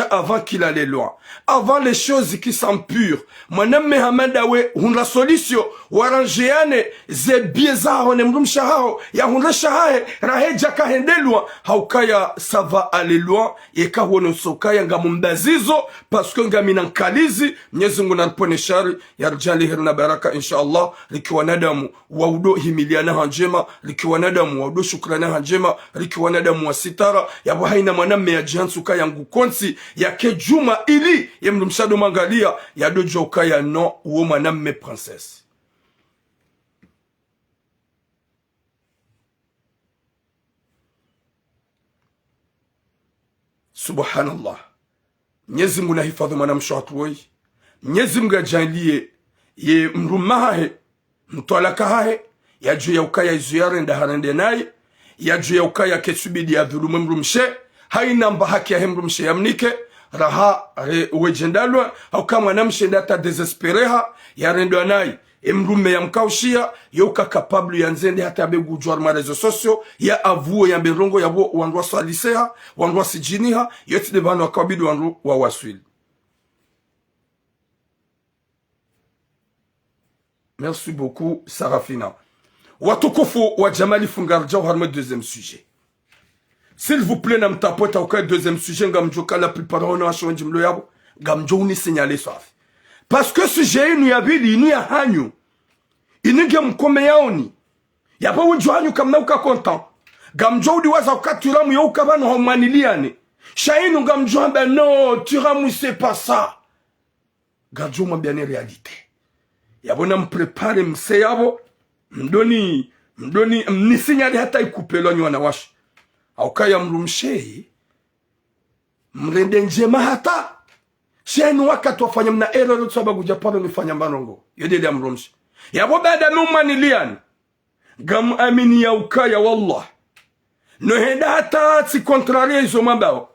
Avant qu'il allait loin. Avant les choses qui sont pures. Mwaname hamadawe hunra solution. Waranjeane ze bieza hone mdum shahao. Ya hunra shahae raheja kahende loin. Haukaya ça va aller loin. Yeka wono sokaya nga mumbazizo. Parce que nga minankalizi. Nyezungu na mpone shari. Yarjali hirna baraka inshallah. Riki wanadamu waudo himiliana hanjema. Riki wanadamu waudo shukrana hanjema. Riki wanadamu wasitara. Yabu haina mwaname ya jihansuka yangu konsi. Yake juma ili. Yemdumshado mangalia. Yado joka ya no. Uo mwaname princesse. Subhanallah. Mwenyezi Mungu nahifadhi mwanamsho watuwei. Mwenyezi Mungu ajalie ye mrumahe mtwalakahe ya juu ya ukaya izuyare ndaharende naye ya juu ya ukaya kesubidi ya dhulumu mrumshe haina mba haki ya mrumshe yamnike raha wejendalwa au kama mwanamshe ndata desespereha ya rendo naye mrume ya mkaushia yoka capable ya nzende hata abe gujwar ma réseaux sociaux ya avuo ya mberongo ya wandwa saliseha wandwa sijiniha yote de bano akabidi wandwa wa waswili. Merci beaucoup Sarafina. Watukufu wa Jamali Fungar Jawhar, mon deuxième sujet. S'il vous plaît, nam tapota au deuxième sujet, ngamjoka la plupart on a changé mlo yabo, ngamjo ni signaler ça. Parce que sujet nous yabili nous ya hanyu. Ini gem kome yaoni. Yaba wujo hanyu kamna uka content. Gamjo di waza ukatura mu yoka bano homaniliane. Shainu gamjo ben non, turamu c'est pas ça. Gamjo mwa bien réalité. Yabo na mprepare mse yabo. Mdoni mnisinyali hata ikupelo nyi wanawashi. Aukaya mrumshei mrende njema hata shenu wakati wafanya mna error sababu japano nifanya marongo yedele mrumshi yabo bada numaniliani gam amini ya ukaya wallah no henda hata si contrarie izo mabao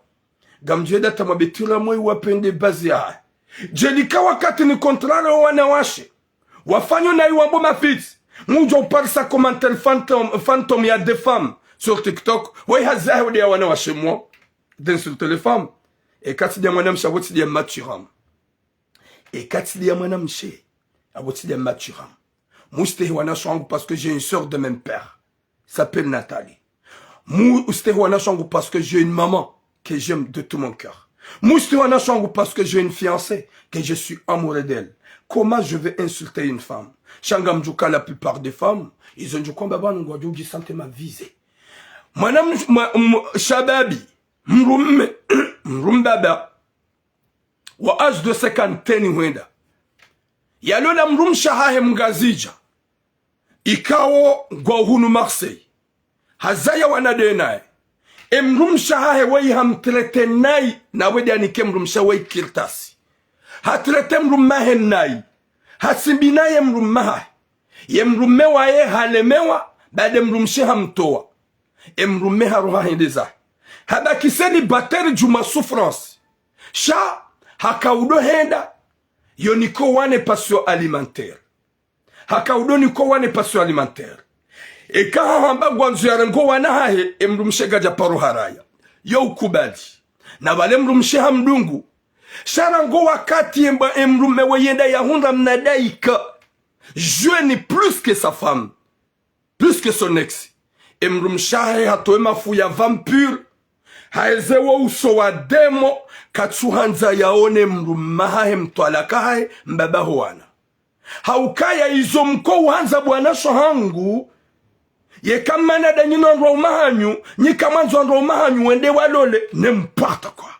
gam jeda tamabitira mwe wapende bazi ya jelika wakati ni contrarie wanawashi wafanyo na iwambo mafiti mujo uparsa commentaire fantôme ya des femmes sur TikTok, ouais, hazah ou des awana chez moi, d'insulter les femmes. Et quand il y a mon âme, ça vaut dire maturam. Et quand il y a mon âme, ça vaut dire maturam. Mouste wana changu parce que j'ai une sœur de même père, s'appelle Nathalie. Mouste wana changu parce que j'ai une maman que j'aime de tout mon cœur. Mouste wana changu parce que j'ai une fiancée que je suis amoureux d'elle. Comment je vais insulter une femme? Shangam Djouka, la plupart des femmes, ils ont dit qu'on baba n'ont pas santé ma visée. Madame Shababi, Mrumbaba, wa âge de 50 wenda. Yalola mrum shahahe mgazija. Ikawo gwa Marseille. Hazaya wanadenae. Mrum shahahe wei hamtrete nai na wedi anike mrum shawei kirtasi. Hatrete mrum mahe nai. Hasimbinaye mrum mahe. Ye mrum mewa ye halemewa bade mrum shahamtoa. Mrume haroha hindeza. Hada kiseni bateri juma souffrance. Sha hakaudo henda. Yo niko wane passion alimentaire. Hakaudo niko wane passion alimentaire. E kaha hamba gwanzu ya rengo wana hahe. Mrumshe gaja paro haraya. Yo ukubali. Na wale mrumshe hamdungu. Sharango wakati mrume weyenda ya hunda mnadaika. Je ni plus que sa femme. Plus que son ex. Mrumshahe hatoe mafu ya vampire. Haezewa uso wa demo. Katsuhanza yaone mrumahahe mtualakahe mbaba huwana. Haukaya izo mko uhanza buwanasho hangu. Ye kamana da nyino nro umahanyu. Nye kamanzo nro umahanyu wende walole. N'importe quoi.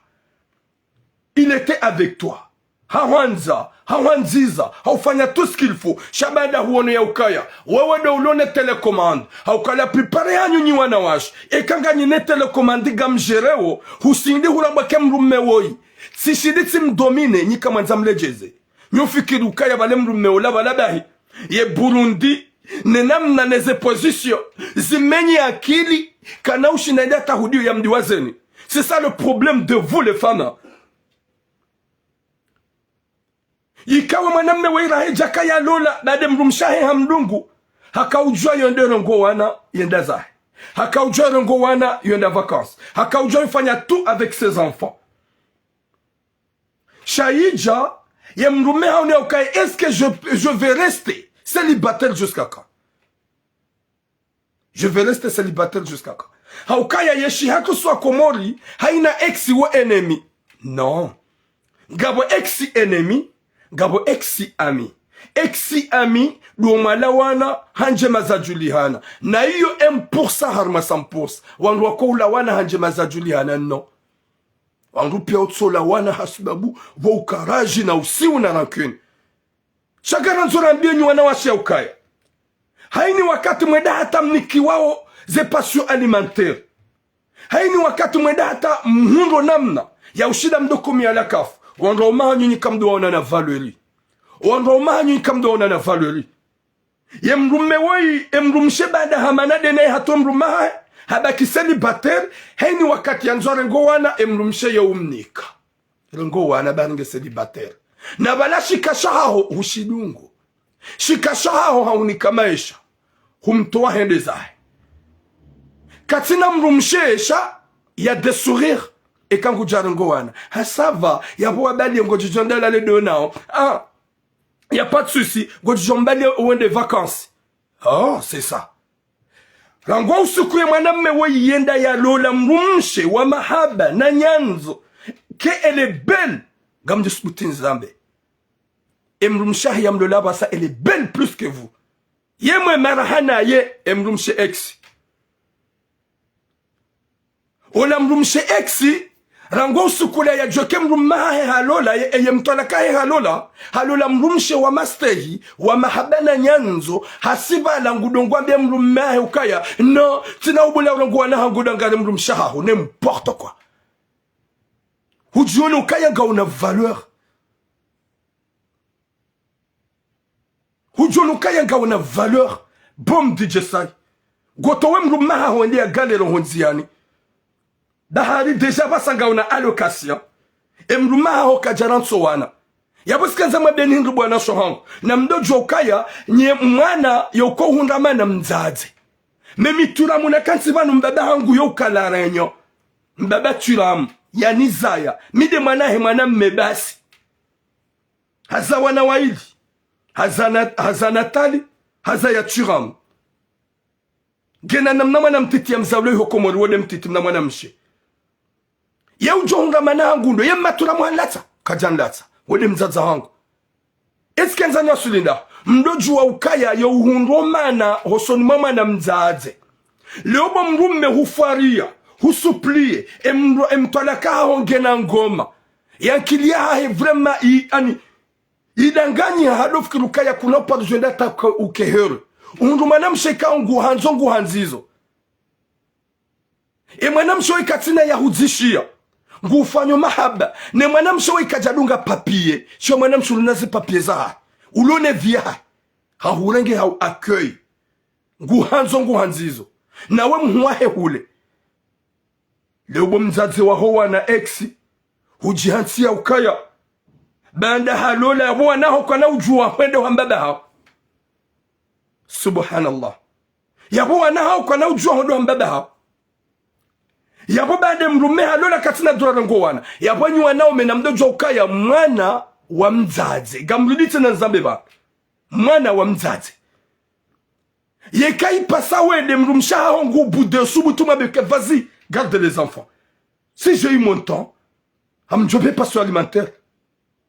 Il était avec toi. Hawanza, hawanziza, haufanya tout ce qu'il faut. Shabada huone ya ukaya. Wewe do ulone telecommande. Haukala prepare hanyu nyi wanawash. Kanga nyine telecommande gamjereo. Husindi hurabake mrume woi. Sishidi timdomine nyi kamanza mlejeze. Nyofikiri ukaya bale mrume ola balabahi. Ye Burundi. Nenamna neze position. Zimenyi akili. Kana ushinenda tahudiyo ya mdiwazeni. C'est ça le problème de vous les femmes. Ikawa mwanamme weira hejaka ya lola bade mrumshahe hamdungu. Hakaujua yonde rongo wana yenda zahe. Hakaujua rongo wana yenda vacances. Hakaujua yifanya tout avec ses enfants. Shaïdja, ye mrume haone okaye, est-ce que je vais rester célibataire jusqu'à quand? Je vais rester célibataire jusqu'à quand? Haukaya yeshi hakuswa komori, haina exi wa ennemi. Non. Gabo exi ennemi. Gabo exi ami. Exi ami duomala wana hanje mazajulihana. Na iyo 1% harma 100%. Wandu wako ula wana hanje mazajulihana no. Wandu pia utsola wana hasubabu wa ukaraji na usiu na rancune. Shagara nzora mbienyu wana washi ya ukaya. Haini wakati mweda hata mniki wao ze passion alimentaire. Haini wakati mweda hata mhundo namna ya ushida mdokumi ala kafu. Wandra umahanyu ni kamdo wana na valeri. Wandra umahanyu ni kamdo wana na valeri. Ye mrume woi, mrumshe bada hamana dene hato mrumaha. Habaki célibataire. Haini wakati yanzo rengo wana, mrumshe ya umnika. Rengo wana bange célibataire. Na balashi kashaho ushidungu. shikashaho haunika maisha humtoa hende zahe katina mrumshesha ya de sourire ekangu jarango wana hasava yabo abali ngo jondala le donao y a pas de souci ngo jombali ou des vacances. Oh c'est ça rango usukuye mwanamme we yenda ya lola mrumshe wa mahaba na nyanzo que elle est belle gam de sputin zambe emrumsha ya mlola basa elle est belle plus que vous yemwe marahana ye emrumshe ex ola mrumshe ex rango usukule ya joke mrumahe halola ye mtolaka he halola mrumshe wa mastehi wa mahabana nyanzo hasiba la ngudongwa bia mrumahe ukaya no tina ubula rango na ngudangale mrumsha haho n'importe quoi hujione ukaya nga una valeur hujione ukaya nga una valeur bom DJ Sai gotowe mrumaha wende ya galero honziani dahari deja basanga una allocation emruma ho kajaranso wana yabuskanza mabeni ndu bwana sohango na mdojo ukaya nye mwana yoko hundamana mzaze memitura muna kansi banu mbaba hangu yokala renyo mbaba turam yani zaya mide mwana he mwana mmebasi haza wana waili haza natali haza ya turam gena namna mtiti ya mzawlo hokomori wone mtiti na mwana mshe ya ujonga manangu ndo yemma turamwalata kajanlata wole mzaza wangu eskenza nyasulinda mdoju wa ukaya ya uhundo mana hosoni mama na mzaze leobo mrume hufaria husuplie emtolaka hongena ngoma yankilia hae vrema ani idanganyi hadofu kirukaya kunopa dujenda taka ukehere uhundo mana msheka ngu hanzizo mwana mshoi katina ya huzishia ngufanyo mahaba ne mwana mshoi kajadunga papie sho mwana mshulunazi papie za ulone via hahurenge hau accueil ngu hanzizo nawe mhuahe hule leo mzazi wa hoa na ex hujihansia ukaya banda halola ya wana hoka na ujua wende wambaba hao subhanallah ya wana hoka na ujua wende wambaba hao yabo bade mrume halola katina dorango wana yabo nywa nao mena mdojo ukaya mwana wa mzaze gamrudite na nzambeba mwana wa mzaze yekai pasa wende mrumsha hongo bude subutuma beke vas-y garde les enfants si j'ai eu mon temps amjobe paso alimentaire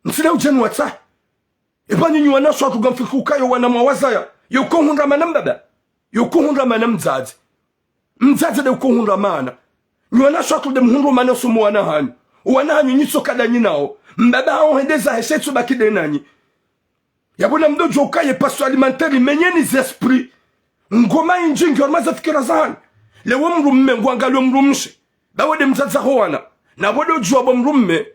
nsina ujenu watsa ebani nywa na so tugamfika ukayo wana mawazaya yokohunda manambaba yokohunda manamzaze mzaze de yokohunda mana nywana shatu de mhundu mane sumu wanahani wanahani nyiso kada nyinao mbaba hao hendeza heshetu bakide nani yabona mdojo ukaye paso alimentaire menyeni zesprit ngoma injingi ormaza fikira zahani lewe mrumme ngwangalo mrumshe bawe de mzaza hoana na bodo juabo mrumme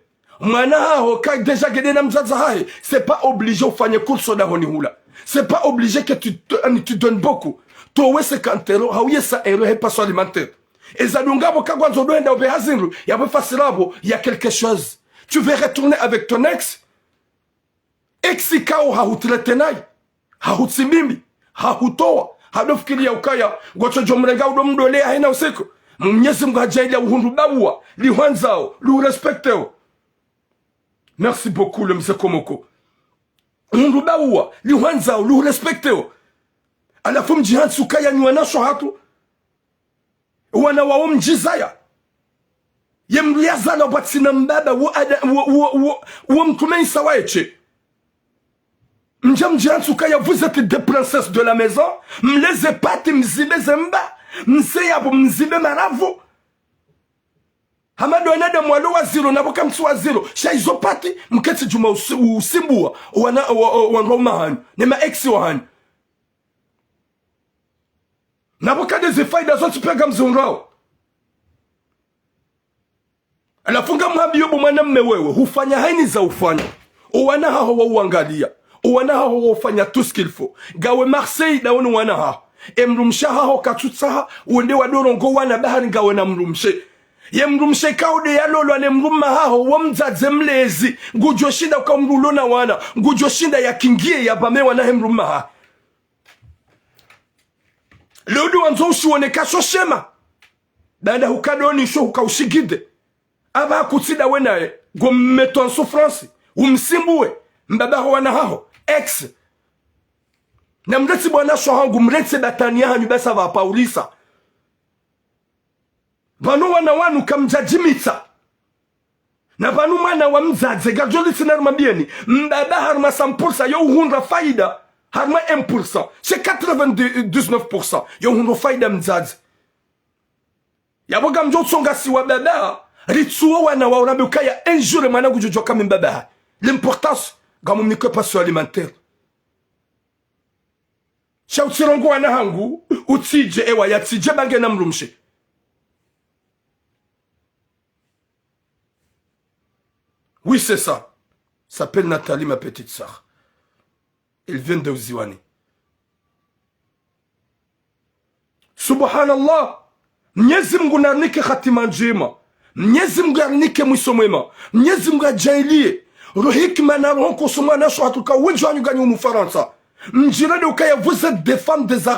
mwana hao ka deja gede na mzaza hae c'est pas obligé ufanye kurso da honi hula c'est pas obligé que tu donnes beaucoup towe 50 euros hauye 100 euros he paso alimentaire ezalungabo kagwanzo doenda obehazinru yabo fasirabo ya quelque chose tu veux retourner avec ton ex kao hahutretenai hahutsimimi hahutoa hadofikiria ukaya gocho jomrenga udomdole haina usiku Mwenyezi Mungu hajaila uhundu bawa liwanzao lu respecteo. Merci beaucoup le mzee Komoko. Uhundu bawa liwanzao lu respecteo. Alafu mjihansu kaya nywanasho hatu wana wao mjizaya yemliyazala batsina mbaba wa mtumei sawaeche mjihansu kaya vous êtes des princesses de la maison mleze pati mzibe zemba mseyabo mzibe maravu hamado anada mwalo wa zero naboka mtu wa zero shaizo pati mketi juma usimbua wanroma hani nema exi wa hani naboka deze faida zote pega mzunrao alafunga mhabi yobo mwanamme wewe hufanya haini za ufanya uwana hao wa uangalia uwana hao wa ufanya tout ce qu'il faut gawe Marseille na wonu wana hao emrumsha hao katutsaha uende wadorongo wana bahari gawe na mrumshe ye mrumshe kaude ya lolo ane mruma haho wamzaze mlezi ngujo shinda kwa mrulona wana ngujo shinda ya kingie ya bame wana he mruma ha leudu wanzo usiwone kasho shema baada hukadoni sho hukaushigide aba kutsida wenae gommeto en souffrance umsimbuwe mbabaho wana haho ex na mreti bwana sho hangu mreti batania hanyu besa va paulisa banu wana wanu kamjajimitsa na banu mwana wa mzadze gajoli sinarmabieni mbaba harma 100% yo hundra faida harma 1% c'est 99% yo hundra faida mzadze yaboga mjo tsonga si wa baba ritsuo wana wa urabuka ya un jour mana gujojo kama mbaba l'importance gamu mnike passion alimentaire shautsirongo wana hangu utije ewa yatije bange na mrumshe. Oui, c'est ça. S'appelle Nathalie, ma petite sœur. Elle vient de Uziwani. Subhanallah. Mwenyezi Mungu narnike khatima njema. Mwenyezi Mungu narnike mwiso mwema. Mwenyezi Mungu ajailie. Rohikma na roho kusuma na shwatuka wenji wanyu ganyu mufaransa. Mjirade ukaya, vous êtes des femmes des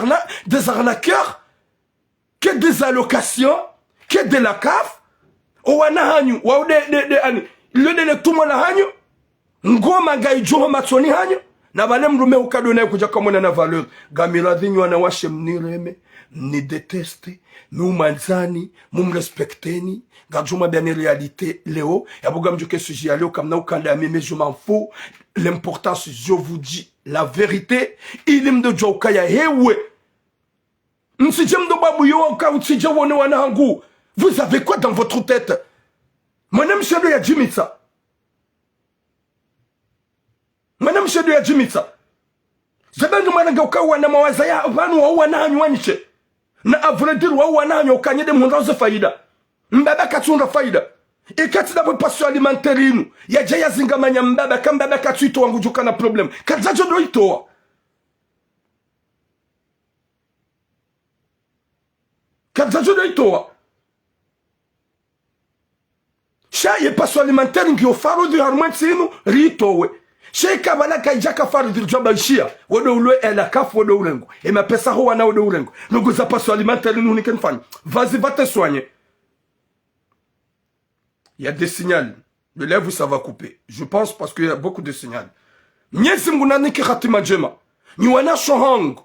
arnaqueurs, que des allocations, que de la CAF. Owana hanyu, wa ani. Le de tumo na hanyo ngoma gaijoho matsoni hanyo na bale mrume ukadona kuja kamona na valeur gamira dhinyo na washe mnireme ni deteste mumanzani mumrespecteni gajuma bien réalité leo yabuga mjuke sujet leo comme na ukanda mais je m'en fous l'importance je vous dis la vérité ilim de joka ya hewe msijem do babu yo ka utije wone wana hangu vous avez quoi dans votre tête? Madame Chedo ya Jimitsa. Madame Chedo ya Jimitsa. Zabandu mananga ukawa na mawaza ya vanu wa wana hanyu waniche. Na avredir wa wana hanyu ukanyede mwanzo faida. Mbaba katunda faida. Ikati da passion alimentaire inu. Ya jaya zingamanya mbaba kambaba katuito wangu joka na problem. Kadzajo do itoa. Kadzajo do itoa. Shaye passion alimentaire ngiyo faro di harman sinu ritowe. Shaye kabala kaijaka faro di joba ishia. Wado ulwe ela kafu wado urengo. E ma pesa ho wana wado urengo. Nugu za passion alimentaire nuni ken fani. Vas-y, va te soigner. Il y a des signaux. Le lèvre, ça va couper. Je pense parce qu'il y a beaucoup de signaux. Nyezi mgunani ki khatima jema. Nywana shohang.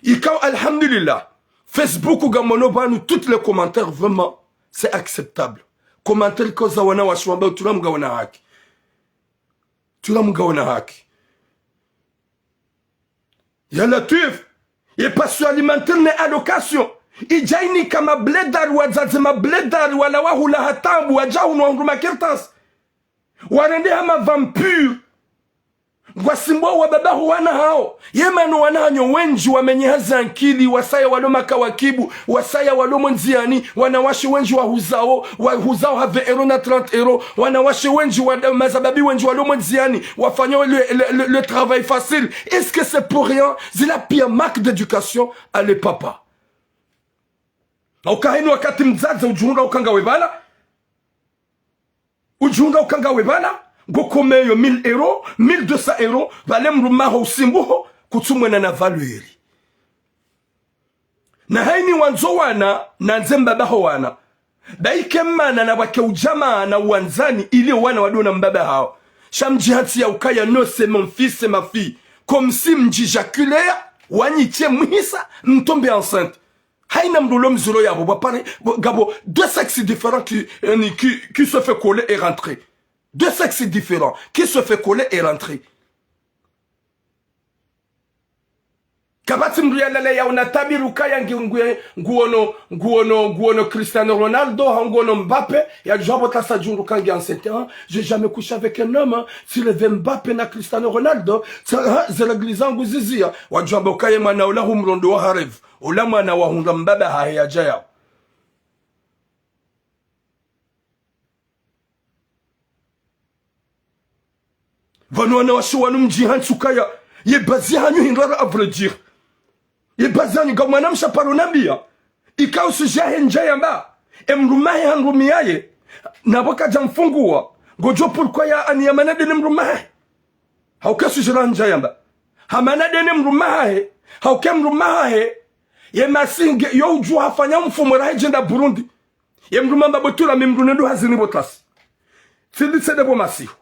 Ikaw alhamdulillah. Facebook ou gamono banu tous les commentaires vraiment c'est acceptable. Commentaire koza wana washwamba tulamuga wana haki. Tulamuga wana haki. Ya Latif. Et passion alimentaire ne allocation. Ijaini kama bledar wazazi ma bledar wala wahula hatambu wajau nuanguma kertas. Warende hama vampire. Gwasimbo wa babahu wana hao. Yemanu wana hanyo wenji wamenyehaza ankili. Wasaya waloma kawakibu. Wasaya waloma nziani. Wanawashi wenji wa huzao. Huzao have euro na 30 euro. Wanawashi wenji wa mazababi wenji waloma nziani. Wafanyo le travail facile. Est-ce que c'est pour rien? C'est la pire marque d'éducation à les papas. Ukahini wakati mzazi ujunga ukanga webala. Ujunga ukanga webala. Gokomeyo 1000 euros, 1200 euros. Valem rumaho usimbuho. Kutumwena na valueri. Na haini wanzo wana. Na nzemba baho wana. Baike mana na wake ujama na wanzani. Ili wana wadona mbaba hao. Shamjihati ya ukaya no c'est mon fils, c'est ma fille. Comme si mjijaculea. Wanyitie mwisa. Mtombe enceinte. Haïna mdolom zolo ya boba pare gabo deux sexes différents qui se fait coller et rentrer. Deux sexes différents qui se fait coller et rentrer. Kabati mduyalele ya unatabiru kaya nguono Cristiano Ronaldo, nguono Mbappé, ya jabo tasa jungu kangi enceinte. J'ai jamais couché avec un homme, si le Mbappé na Cristiano Ronaldo, c'est l'église nguzizia. Wajambo kaya mana ola humrondo wa harev. Ola mana wa hunda mbaba haya jaya. Vanu wana washuwanu mjihan sukaya. Ye bazi hanyu hinrara à vrai dire. Ye bazi hanyu gamana mshaparo nambia. Ika usujahe njaya mba. emrumahe hanrumiaye naboka jamfungua gojo pourquoi ya ani yamana de mrumahe hauka sujiranja yamba hamana de mrumahe hauka mrumahe ye masinge yo uju hafanya mfumo rahijenda Burundi ye mrumamba botula memrunendo hazini botlasi sidi sede bo masiho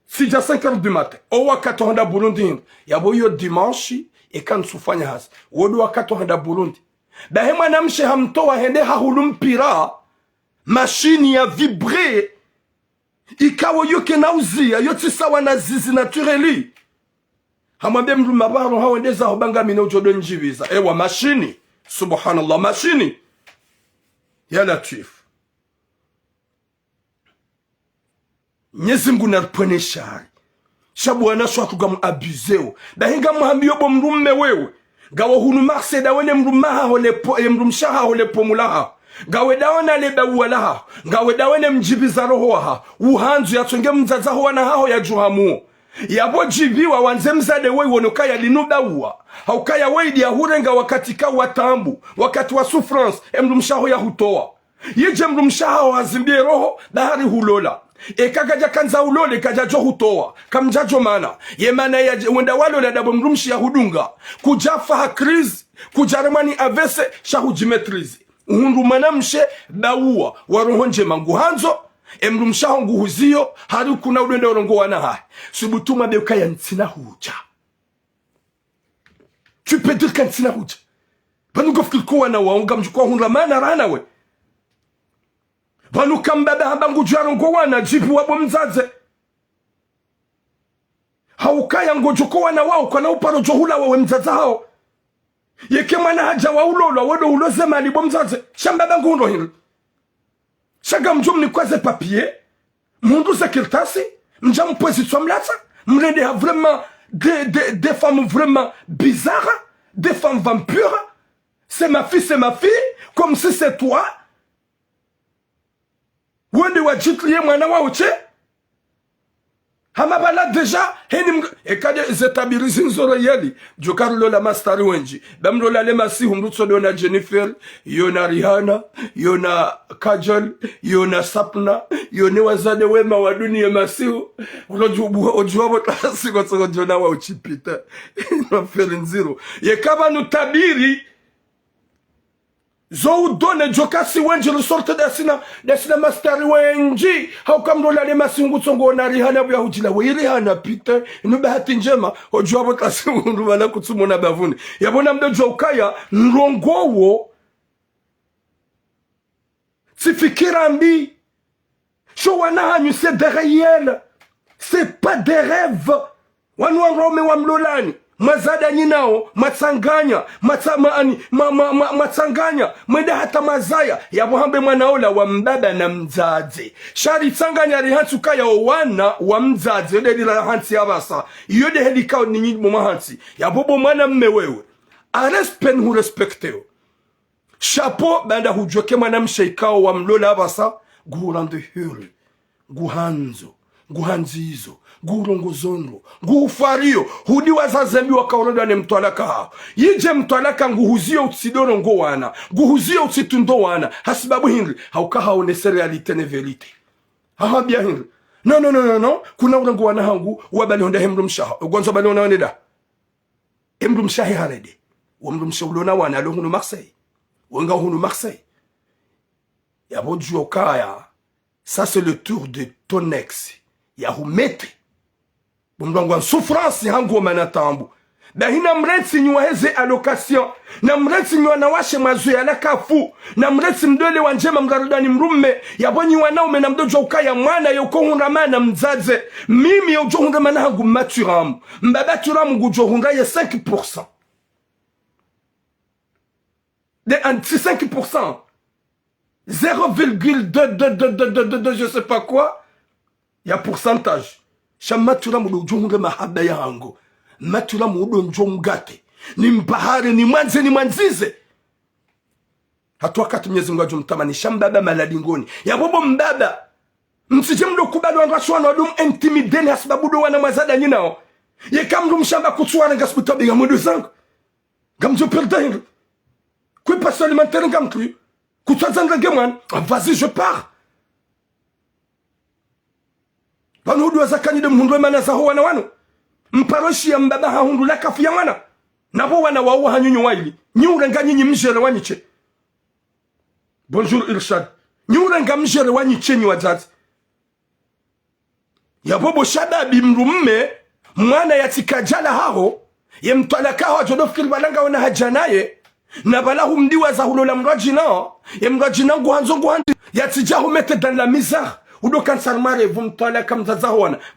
sija 5h du matin o wakati honda Burundi yabo yo dimanche e kan sufanya hasa wodo wakati honda Burundi bahe mwanamshe hamtoa hende hahulumpira machine ya vibre ikawo yoke nauzia yoti sawa na zizi natureli hamwambie mtu mabaro hawendeza hobanga mina ujodo njibiza ewa machine subhanallah machine ya latif Mwenyezi Mungu narpone shari shabu wanaswa kugamu abuzeo dahinga muhambiyo bo mrumme wewe gawa hunu marse da wene mrumaha mrumshaha hole pomulaha gawe dawana leba uwalaha gawe dawene mjibiza roho waha uhanzu ya tunge mzazaho wana hao ya juhamuo yabo jibiwa wanze mzade wewe wonokaya linuda uwa haukaya weidi ya hurenga wakati ka watambu wakati wa souffrance mrumshaho ya hutoa yeje mrumshaho wazimbie roho bahari hulola kagaja kanza ulole kajajo hutoa kamjajo mana yemana ya wenda walo la dabo mrumshi ya hudunga kujafa ha kriz kujaremani avese shahujimetrizi uhundu manamshe baua warohonje manguhanzo emrumshaho nguhuzio hari kuna udende orongo wanaha subutuma beuka ya ntina huja tu peux dire kan ntina huja banugo fikikuwa na waonga mjukua hunra mana rana we banu kambaba hambangu jarongo wana jibu wabo mzaze haukaya ngojuko wana wao kana uparo johula wawe mzaze hao yeke mwana haja wa ulolo wodo uloze mali bo mzaze shambaba ngundo hili shaga mjumni kwaze papier mundu sekirtasi mjam position mlata mrende ha vraiment des femmes vraiment bizarres des femmes vampires c'est ma fille comme si c'est toi wende wajitliye mwana wa uche hamabala deja heni ekade zetabirizi nzoro yeli jokarulo la mastari wenji bamlo la le masihu mrutso dona Jennifer yona Rihanna yona Kajol yona Sapna yone wazade wema wa dunia masihu ulojubu ojuabo tasiko tsoko jona wa uchipita no feli nziro yekaba nutabiri zo udone jokasi wenji resorte desina mastari wenji haukamdola le masingu tsongo na Rihanna bya hujila we Rihanna pita nubahati njema ojuabo tasingu bala kutsumona bavuni yabona mdo jokaya nrongowo sifikira mbi sho wanahanyu c'est des réels c'est pas des rêves wanwa rome wa mlolani mazada nyinao matsanganya matsanganya mwenda hata mazaya ya muhambe mwanaola wa mbaba na mzaze shari tsanganya rihantu kaya wana wa mzaze yode dila hansi abasa yode helikao ninyi mumahansi ya bobo mwana mme wewe arespen hu respecteo chapeau banda hujoke mwana msheikao wa mlola abasa guhurande huru guhanzo guhanzizo gurongozondo gufario hudi wazazembi wakaoroda ne mtwalaka hao yije mtwalaka nguhuzio utsidoro ngo wana guhuzio utsitundo wana hasibabu hingri hauka haonese realite ne verite bia hingri no kuna urango wana hangu wabali honda hemru mshaha ugonzo bali ona waneda hemru mshahi harede wamru mshawlona wana lo hunu Marseille wanga hunu Marseille yabo jokaya ça c'est le tour de ton ex ya humete bumdangwa souffrance hango manatambu da hina mretsi nywa heze allocation na mretsi nywa na washe mazu ya lakafu na mretsi mdole wanjema mgarudani mrumme yabonyi wanaume na mdojo ukaya mwana yoko hunramana mzaze mimi yojo hunramana hangu maturamu mbaba turamu gujo hunraye 5% de anti 5% 0,2 je sais pas quoi ya pourcentage shamatura mudo mahaba yango matura mudo njongate ni mbahare ni mwanzize hatu wakati Mwenyezi Mungu ajumtamani shambaba maladingoni ya bobo mbaba msije mdo kubali wanrashwana wadum intimideni hasibabudo wana mazada nyinao ye kamdu mshamba kutuwana ngasputabiga mudo zangu gamjo perdahindu kui passe alimentaire ngamkri Kutwazanga mwana, vas-y je pars. Bano hudu wazakani de mhundu emana zaho wana wano. Mparoshi ya mbaba hahundu la kafu ya wana. Nabo wana wawa hanyunyu waili. Nyurenga nyinyi mjere wanyiche. Bonjour Irshad. Nyurenga mjere wanyiche ni wazazi. Ya bobo shababi mrumme mwana ya tikajala hao ye mtwalaka hao jodofikiri balanga wana hajanaye na balahu mdiwa za hulola mrajina ye mrajina nguhanzo nguhandi ya tijahu mete dan la misère udo kansar mare vum mtwalaka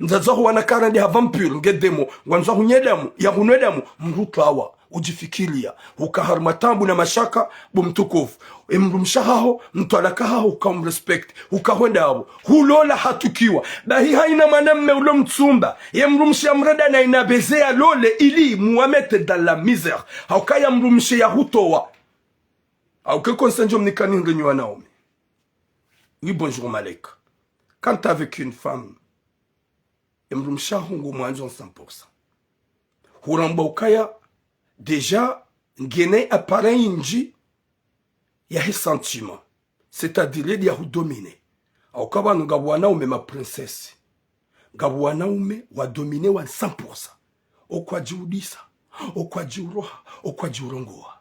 mzazaho wana karandi havampur ngedemo ngwanzo hunyedamo ya hunwedamo mrutu hawa ujifikiria ukaharmatambu na mashaka bumtukufu emrumshaho mtwalakaho ukamrespect ukahonda abo hulola hatukiwa bahi haina mwanamme ulo mtsumba yemrumsha mrada na inabezea lole ili muamete dans la misère haukaya mrumsha ya hutowa auke konsenjo mnikani ngenywa Naomi. Oui bonjour Malek. Quand t'as avec une femme emrumsha hungu mwanzo 100% huramba ukaya déjà ngene appareil nji ya he sentiment, c'est-à-dire il y a dominer. Au kaba ngabu wanaume ma princesse, ngabu wanaume wa dominer wa 100%. Okwa jiudisa, okwa jiuroha, okwa jiurongoa.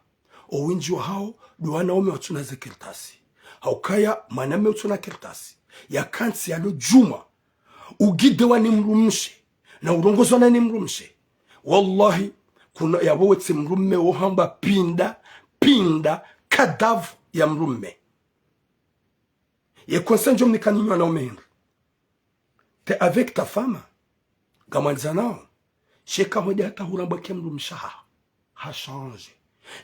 Owinji wa hao du wanaume watuna ze kertasi. Haukaya maname watuna kertasi. Ya kansi ya lo juma, ugide wa ni mrumshe, na urongozo na ni mrumshe. Wallahi, kuna yabo wetse mrumme ohamba pinda kadavu ya mrumme. Ye konsenjo mnikaninywa Naomi Henry. T'es avec ta femme. Gamanzanao. Sheka mwede hata huramba kia mrumshaha. Ha change.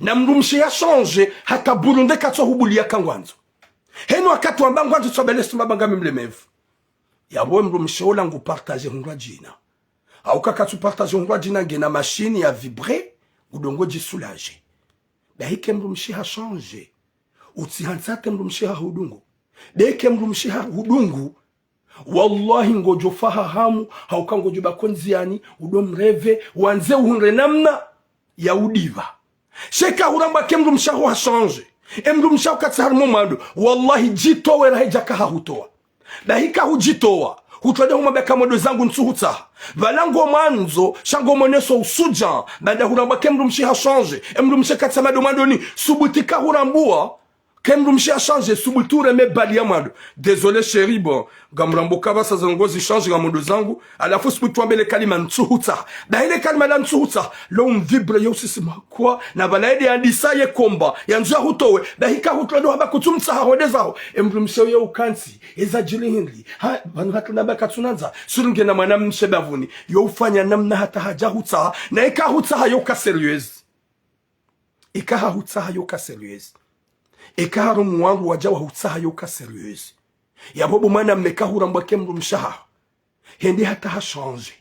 Na mrumshe ya change hata burunde katwa hubuli ya kangwanzo. Heno wakati wambangwanzo tsobele sumbabanga mlemevu. Yabo mrumshe ola ngu partage hundwa jina. Auka katu partage hundwa jina ngena machine ya vibre. Udongo jisoulage. Dahike mrumshe ha change. Utihansate mrumshe ha hudungu. Deke mrumshe ha hudungu. Wallahi ngojo faha hamu. Hauka ngojo bakonziani. Udo mreve. Wanze uhunre namna. Ya udiva. Sheka huramba ke mrumshe ha change. Mrumshe ha katsahar mando. Wallahi jitowe rahejaka ha hutoa. Dahika hujitowa. Hutwade humabeka modo zangu nsuhuta. Valango manzo, shango moneso usuja. Bada huramba ke mrumshe ha change. Mrumshe katsama domandoni. Subutika hurambua. Kemrumshi a changé, subuture me baliamado. Désolé chéri, bon, gamrambo kaba sa zangozi change gamondo zangu, à la fois subutu ambele kalima ntsuhuta. Da ile kalima la ntsuhuta, lo vibre yo sisima kwa, na balaide andisa ye komba, ya nzua hutowe, da hika hutowe haba kutumtsa hahode zao, emrumshi yo ukansi, eza jili Henry, ha, banu hatu naba katsunanza, surunge na manam mshebavuni, yo ufanya namna hata haja huta, na ika huta hayoka serieuse. Ika huta hayoka serieuse. Ekaro mwangu wajawa hutsaha yoka serieuse. Yabobo mana mmeka huramba ke mrumshaha. Hendi hata ha change.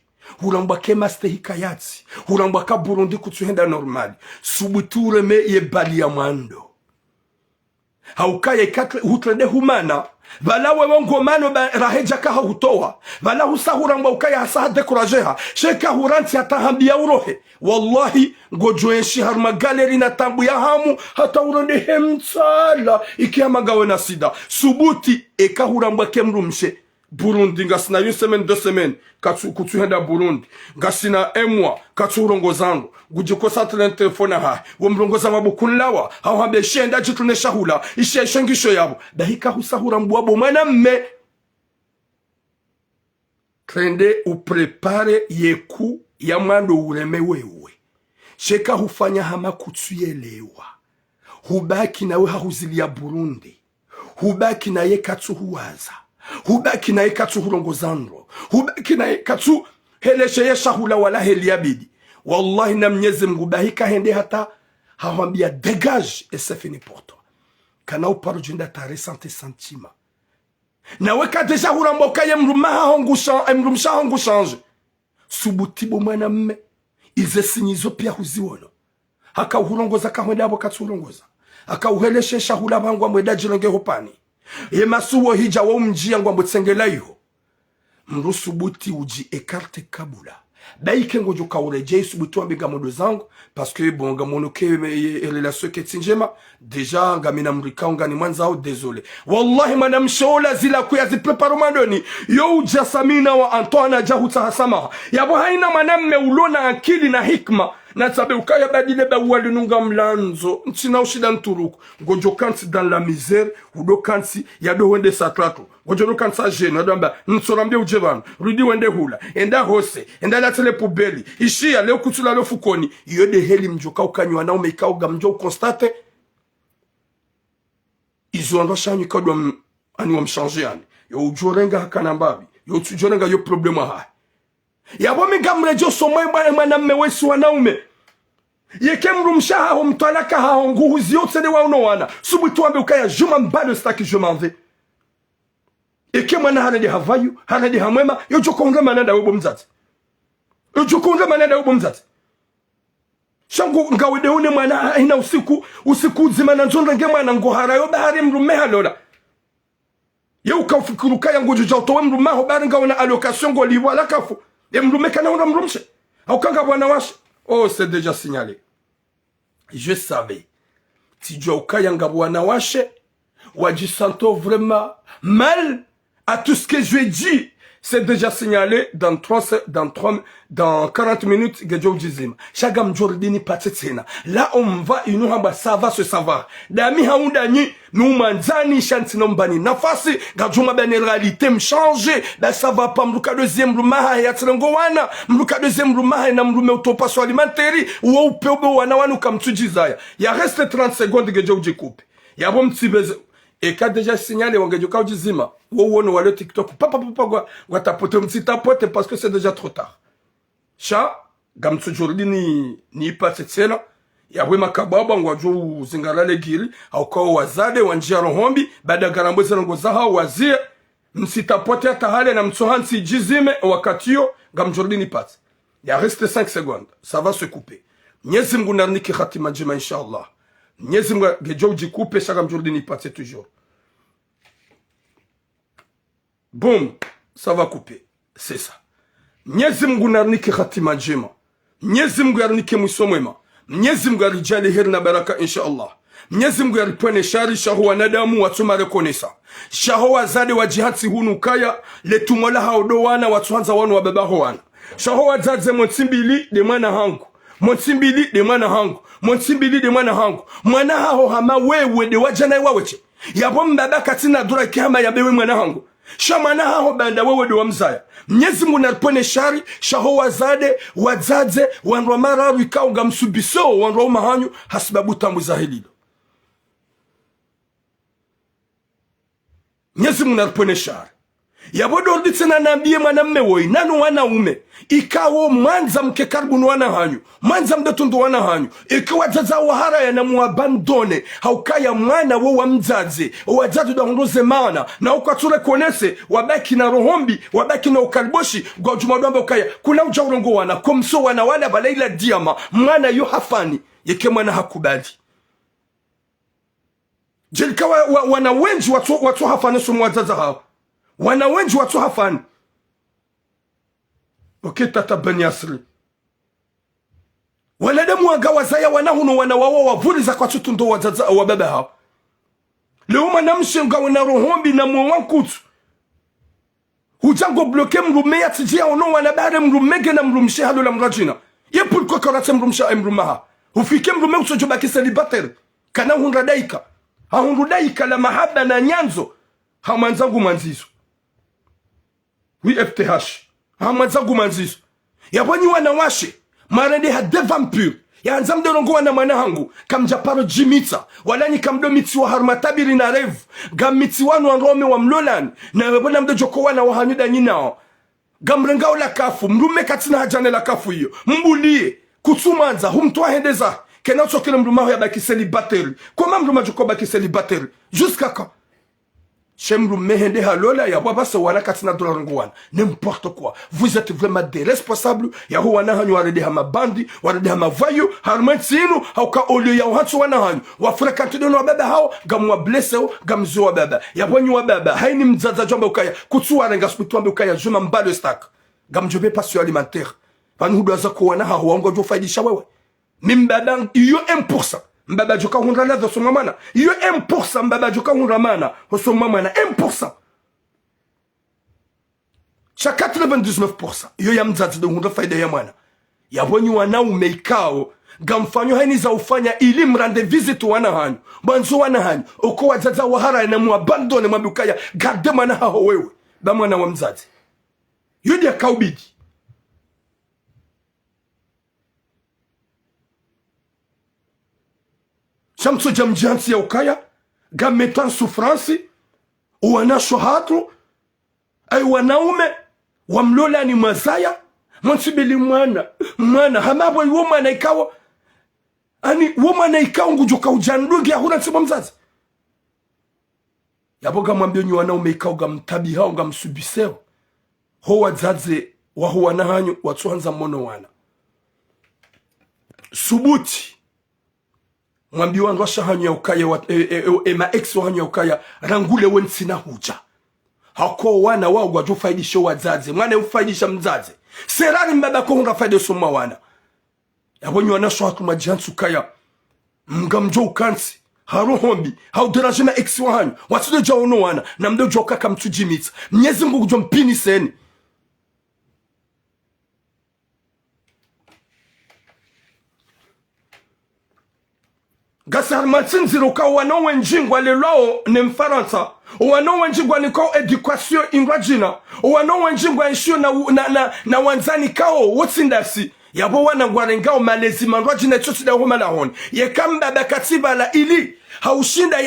Huramba ke maste hikayati. Huramba ka Burundi kutuhenda normali. Subuture me ye bali ya mando. Haukaya ikatre hutrede humana. Vala wewe ngomano raheja ka hutoa. Vala husahuramba ukaya hasa dekurajeha. Sheka huranti hata hambia urohe. Wallahi ngojoeshi harma galeri na tambu ya hamu hata uronde hemtsala ikiama gawe na sida. Subuti eka huramba kemrumshe. Burundi ngasina une semaine 2 semaines kutuhenda Burundi ngasina 1 mois katurongo zangu gujiko satra telefona ha womrongoza mabukunlawa hawabe shenda jitune shahula ishe shengisho yabo dahika husahura mbwabo mwana mme trende uprepare yeku ya mwando ureme wewe sheka hufanya hama kutuyelewa hubaki nawe hahuzilia Burundi hubaki naye katuhuwaza hubaki na ekatu hulongozandro hubaki na ekatu heleshe yeshahula wala heliabidi wallahi na Mwenyezi Mungu bahika hende hata hawambia dégage et c'est fini pour toi kana uparujinda ta ressentir sentiment na weka deja huramboka ye mrumsha hongu change subutibo mwana mme ize sinyizo pia huziwono haka uhulongoza kahwenda abo katulongoza haka uheleshe shahula bangwa mweda jironge hopani ye masuwo hija wa umjia ngwa mbutsengela iho. Mrusubuti uji ekarte kabula. baike ngojo kaureje subutu ambiga modo zangu parce que bon ngamonoke relation ketinjema déjà ngamina mrika ngani mwanzao désolé wallahi manam shola zila kuya zipreparo mandoni yo ujasamina wa Antoine jahuta hasama yabo haina manam meulona akili na hikma na sabe ukaya badile ba walinunga mlanzo ntina ushida nturuku ngojo kanti dans la misère udo kanti yado wende satrato ngojo no kanti ajeno adamba nsorambia ujevano rudi wende hula enda hose enda la tele pubeli ishia leo kutula lo fukoni yode heli mjoka ukanywa na umekao gamjo constate izo ndo shanyu kodwa ani wamchanger ani yo ujorenga hakanambabi yo tujorenga yo problema ha yabo migamrejo somo mwana mmewesi wanaume yekemru mshaha ho mtalaka ha nguhu ziote de wano wana subutu ambe ukaya juma mbado staki je m'en vais ekemana hana de havayu hana de hamwema yo jokonga mananda webo mzati yo jokonga mananda webo mzati shangu ngawede une mwana ina usiku zima na nzonda ngemana ngohara yo bahari mrume halola yo ukafikuru kaya ngojo jauto mrume ho bahari ngawona allocation ngo liwa la kafu mrume kana una mrumshe au kanga bwana washe oh c'est déjà signalé je savais si Djokaya ngabwana washe wajisanto vraiment mal à tout ce que je lui ai dit. C'est déjà signalé dans 40 minutes. Shagam Jordini Patetena. Là, on va, ça va se savoir. Dami Haoudani, nous manzani, chantinombani. Nafasi, Gajuma ben réalité, me changer. Ben, ça va pas, m'luka deuxième rumaha, yatrengowana. M'luka deuxième rumaha, na m'lume autopasso alimentaire. Ou au peobo wanawanu kam tujizaya. Ya reste 30 secondes que Djok coupe. Ya bon petit baiser. Et quand déjà signalé, on gagne au Jizima, ou on le TikTok, papa, tapote un petit tapote parce que c'est déjà trop tard. Cha, gamsu jordi ni pas cette scène, ya wema kababa, ngwaju zingara le giri, au kwa wazade, wanjia rohombi, bada garambo zango zaha, wazie, msitapote atahale na mtsohansi Jizime, wakatio, gamjordi ni pas. Ya reste 5 secondes, ça va se couper. Nyezi mgunarniki khatima jima, inshallah. Nyezi mga gejo jikupe shaka mjordi ni passe toujours. Boum, ça va couper. C'est ça. Nyezi mga narnike khatima jema. Nyezi mga narnike musomwema. Nyezi mga rijali heri na baraka inshallah. Nyezi mga ripwene shari shahu wa nadamu watuma rekonesa. Shahu wa zade wa jihati hunu kaya letumola haudowana watuanza wanu wa baba howana. Shahu wa zadze montimbili de mwana hangu. Montimbili de mwana hangu. Montimbili de mwana hangu. Mwana hao hama wewe de wajana waweche. Yabo mbaba katina dura kihama yabewe mwana hangu. Shamana hao banda wewe de wamzaya. Mnyezi munarpone shari. Shaho wazade, wadzadze, wanrwa mara wikao gamsubiso, wanrwa umahanyu, hasibabu tambu zahilido. Mnyezi munarpone shari. Yabodo orditsena nambie mwanamme woi nanu wanaume ikawo mwanza mke karbunu wana hanyu mwanza mdotundu wana hanyu ikawa zaza wahara ya na muabandone haukaya mwana wo wa mzazi wajadu da hondoze maana na ukature konese wabaki na rohombi wabaki na ukalboshi kwa jumadwamba ukaya kuna ujaurongo wana komso wana wala balaila diama mwana yu hafani yeke mwana hakubali jelikawa wana wenji watu hafani sumu wazaza hao wana wenji watu hafani. Okay, tata Ben Yasri. Wanadamu wagawazaya wanahunu wanawawa wavuli za kwa tutundo wazaza wababa hao. Leo manamshe nga wanarohombi na mwankutu. Hujango bloke mrumea tijia ono wanabare mrumege na mrumshe halo la mrajina. Yepu kwa karate mrumsha mrumaha. Ufike mrume usojoba kiselibater. Kana hunradaika. Hunradaika la mahaba na nyanzo. Hamanzangu manzizo. Oui, FTH. Hamanzangu manzizo. Yabonyi wanawashe. Marende hade vampire. Ya anzam dorongo wana manahangu. Kamjaparo jimitsa. Walani kamdo mitsi wa harumatabiri na revu. Gam mitsi wanu wanrome wa mlolani. Na webona mdo joko wana wahanyuda nyinao. Gamrengao la kafu. Mrume katina hajane la kafu hiyo. Mbulie. Kutsumanza. Humtoa hendeza. Kena uchokele mrumaho ya baki celibateri. Koma mruma joko baki celibateri. Jusqu'à quand? Chemru mehende halola ya wabasa wana katina dola rungwana. N'importe quoi. Vous êtes vraiment des responsables. Ya hu wana hanyu warede hama bandi, warede hama vayu, harumenti inu, hauka olio ya uhansu wana hanyu. Wafrekante dono wababa hao, gamu wa blesse hao, gamzu wababa. Ya wanyu wababa, haini mzaza jomba ukaya, kutu warenga spitu wambe ukaya, juma mbalo stak. Gamjobe pasio alimentaire. panu hudu aza kuwana ha wango jo faidisha wewe mimbaba iyo 1% mbaba joka hundra la so mamana iyo 1% mbaba joka hundra mana so mamana 1%. Chaque 99% iyo ya mzazi do hundra faida ya mwana yabonyi wana umeikao gamfanyo haini za ufanya ili mrande visit wana hanyu banzo wana hanyu uko wazaza wahara na muabandone mabukaya garde mana hao wewe ba mwana wa mzazi yudi ya kaubidi Shamso jamjansi ya ukaya gametan souffrance uwanasho hatu ay wanaume wamlola ni mazaya monsibili mwana hamabo yuo mwana ikawa ani womana ikawa ngujoka ujandugi ahuna nsiba mzazi yaboga mwambio nyi wanaume ikawa gamtabi hao gamsubiseo ho wazazi waho wanahanyu watuanza mono wana subuti mwambio wangu washa hanyu ya ukaya ema ex wa hanyu ya ukaya rangule wensina huja hako wana wao waju faidisha wazazi mwana ufaidisha mzazi serani mbaba ko hunga faide soma wana yabonyo wana so hatu majansu kaya mgamjo ukansi haruhombi hauderajina ex wa hanyu wasude jaono wana na mdo joka kamtujimits mnyezi Mungu jo mpini seni Gasar matsinziro ka wano wenjingwa lelo ne mfaransa wano wenjingwa niko education ingwajina wano wenjingwa ensio na wanzani kao wotsindasi yabo wana ngwarengao malezi manwajina chosi da homa la hon ye kamba bakatiba la ili haushinda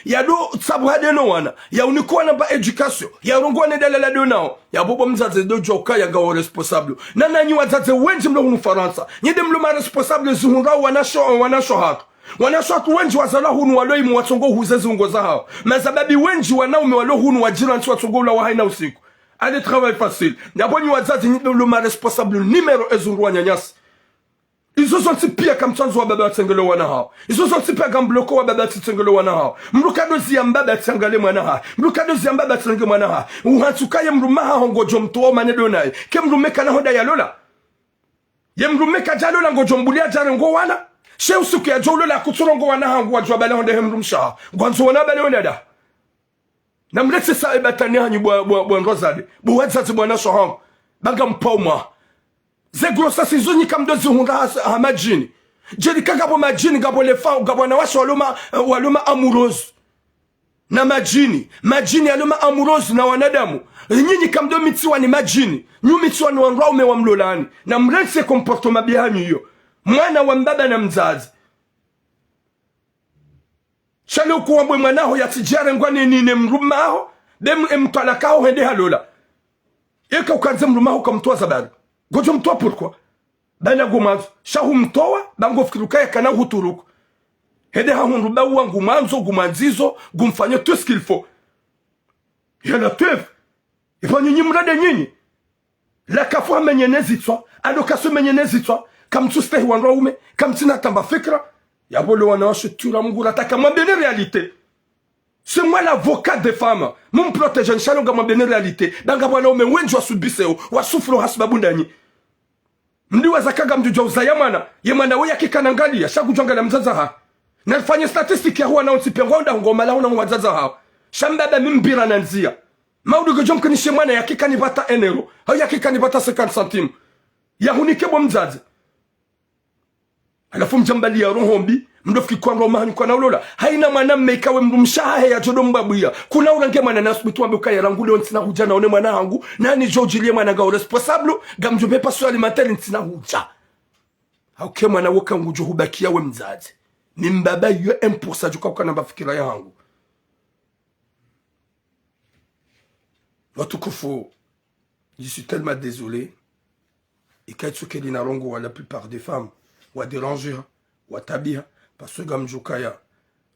ya do sabu hade no wana ya unikuwa na ba education ya rungwa ne dalela do nao ya bobo mzaze do joka ya gawo responsable na nanyi wazaze wenji mlo mfaransa nyide mlo ma responsable zuhunga wanasho hatu wanaswatu wenji wazala hunu waloi mwatongo huzezi ungoza hao mazababi wenji wanaume walo hunu wajira nchi watongo ula wahaina usiku ade travail facile nyabonyi wazazi nyidolo ma responsable numero ezungu wa nyanyasi izo zonti pia kamchanzo wa baba watengele wana hao izo zonti pia gambloko wa baba watengele wana hao mrukadozi ya mbaba watengele mwana hao mrukadozi ya mbaba watengele mwana hao uhantukaye mrumaha hongojo mtuwa manedo nae ke mrumeka na hoda ya lola ye mrumeka jalola ngojo mbulia jare ngo wana she usuku ya jolo la kuturongo wana hangu wajwa bala honde hemrumsha gwanzo wana bale honda na mletse sa ebatani hanyu bwa ngozade buwazazi bwana shohangu baga mpoma ze grossa sizoni kamdozi hunda ha majini jeli kagabo majini gabo lefa gabo na washo waluma amoureuse na majini aluma amoureuse na wanadamu nyinyi kamdo mitiwa ni majini nyu mitiwa ni wanraume wa mlolani na mletse comportement bihanyu hiyo mwana wa mbaba na mzazi shalo kuwa mbwe mwanaho ya tijare ngwane nine mrumaho dem emtalakao hende halola eka ukanze mrumaho kamtoa zabari gojo mtoa pourquoi bana gomazo shahu mtoa bango fikiruka kana huturuko hende ha hunruba wangu manzo gumanzizo gumfanye tout ce qu'il faut yana teuf ifanyi nyimrade nyinyi la kafwa menyenezi twa adokaso menyenezi twa kamtustehi wanraume kamtina tamba fikra yabolo wanawasho tura Mungu nataka mwambeni réalité c'est moi l'avocat des femmes mon protège nshalonga mwambeni réalité danga bwana ume wenji wasubiseo wasufuro hasibabu ndani mdi wazakaga mjujo uzayamana yemana we yakikanangalia shakujangala mzaza ha nafanya statistique ya huwa na usipengonda ngoma la una wazaza ha shambaba mimbira nanzia maudu gojom kanishe mwana yakikanibata 1 euro au yakikanibata 50 centimes yahunike bo mzazi alafu mjambali ya rohombi mdofiki kwa romani kwa naulola haina mwanamme ikawe mrumshaha ya jodomba buya kuna urange mwana nasubitu wambe ukaya rangule ontsina huja na one mwana hangu nani jojilie mwana gao responsable gamjobe paso alimentaire ntsina huja hauke mwana woka ngujo hubakia we mzazi ni mbaba yu 1% juka kwa namba fikira ya hangu watukufu je suis tellement désolé et kaitsuke linarongo wa la plupart des femmes wa déranger wa tabia parce que gamjukaya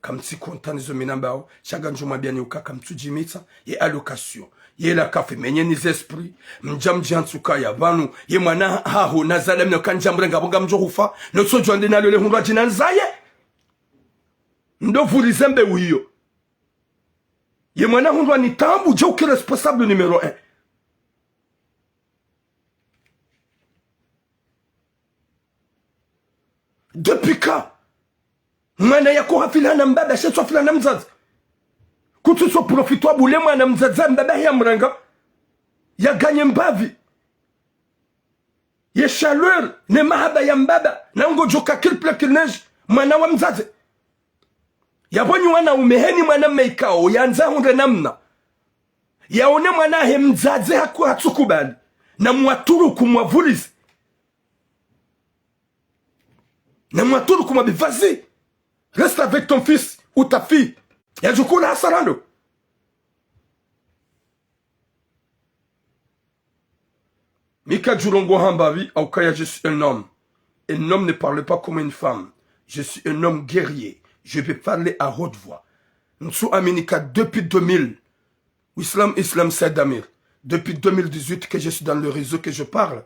kamti kontani zo minambao chaga njuma bien yuka kamtujimitsa ye allocation ye la kafe menye ni esprit mjamji antsukaya banu ye mwana haho nazalem no kanjambre ngabo gamjohufa no sojonde na lele hunwa jina nzaye ndo vulizembe wiyo ye mwana hunwa ni tambu je responsable numéro 1 depuis quand mwana yako hafilana mbaba shetu hafilana mzazi kutuso profitwa bule mwana mzazi mbaba ya mranga ya ganye mbavi ya chaleur ne mahaba ya mbaba na ngojoka kilple kilnej mwana wa mzazi yabonyi wana umeheni mwana meikao yanza hunde namna yaone mwana he mzazi hatsukubali na mwaturu kumwavulizi na mwaturu kumabivazi reste avec ton fils ou ta fille ya jukuna hasarando Mika Djulongo Hambavi au Kaya, je suis un homme. Un homme ne parle pas comme une femme. Je suis un homme guerrier. Je vais parler à haute voix. Nsou Aminika depuis 2000. Islam Saïd Amir. Depuis 2018 que je suis dans le réseau que je parle.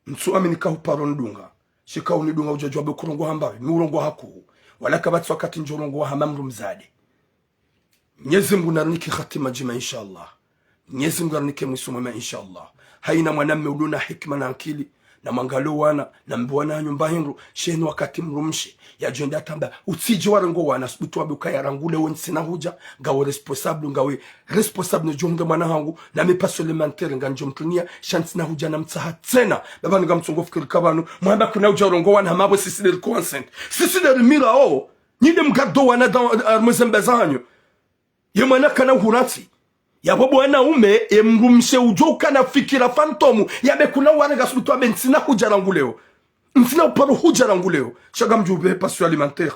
Nsou Aminika ou parole dunga. Shika unidunga ujajua bekulongo Hambavi. Miulongo haku. Wala kabati wakati njolongo hamamru mzade. Mwenyezi Mungu narniki khatima jima inshallah. Mwenyezi Mungu narniki mwisumema inshallah. Haina mwanamme uluna hikma na akili na mangalo wana na mbwana nyumba hindu sheni wakati mrumshi ya jenda tamba utiji warango wana subitu wabuka ya rangule wensina huja ngawe responsable njunga mwana hangu na mipaso elementaire nga njomtunia shansi na huja na mtsaha tena baba nga mtsongo fikiri kabanu mwamba kuna uja warango wana hamabo sisi del consent sisi del mira o nide mgado wana da mwezembezanyo ye mwana kana hurati yabo bwana ume emrumshe ujoka na fikira fantomu yabe kuna waranga subitu abe ntsina hujaranguleo ntsina uparo hujaranguleo chaga mjube passion alimentaire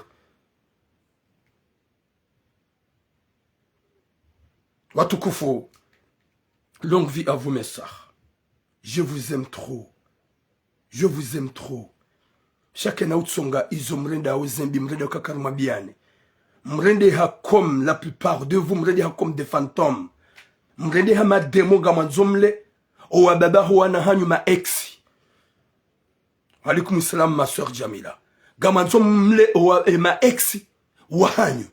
watukufu longue vie à vous mes sœurs je vous aime trop chacun outsonga izomrenda ozembi mrenda kakarma biane mrende ha comme la plupart de vous mrende ha comme des fantômes mrende hama demo gamanzomle o wababa huwana hanyu ma ex alaikum salam ma soeur Jamila gamanzomle o ma ex wahanyu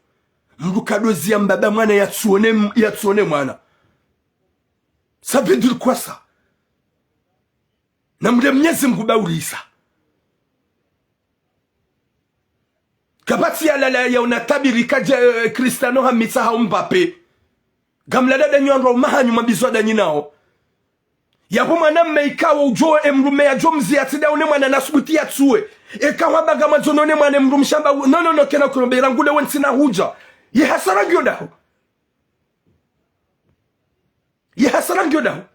mrukadozi ya mbaba mwana yatsuone mwana ça veut dire quoi ça na mle Mwenyezi Mungu baulisa kabati ya unatabiri kaja Cristiano hamisa ha Mbappe gamla dada nyandro mahanyu mabizwa da nyinao yapo mwana meikawo ujo emrume ya jomzi atida une mwana nasubuti yatsue ekawa baga mazono ne mwana emrumshamba no kena kurobera ngule wensina huja ye hasara gyoda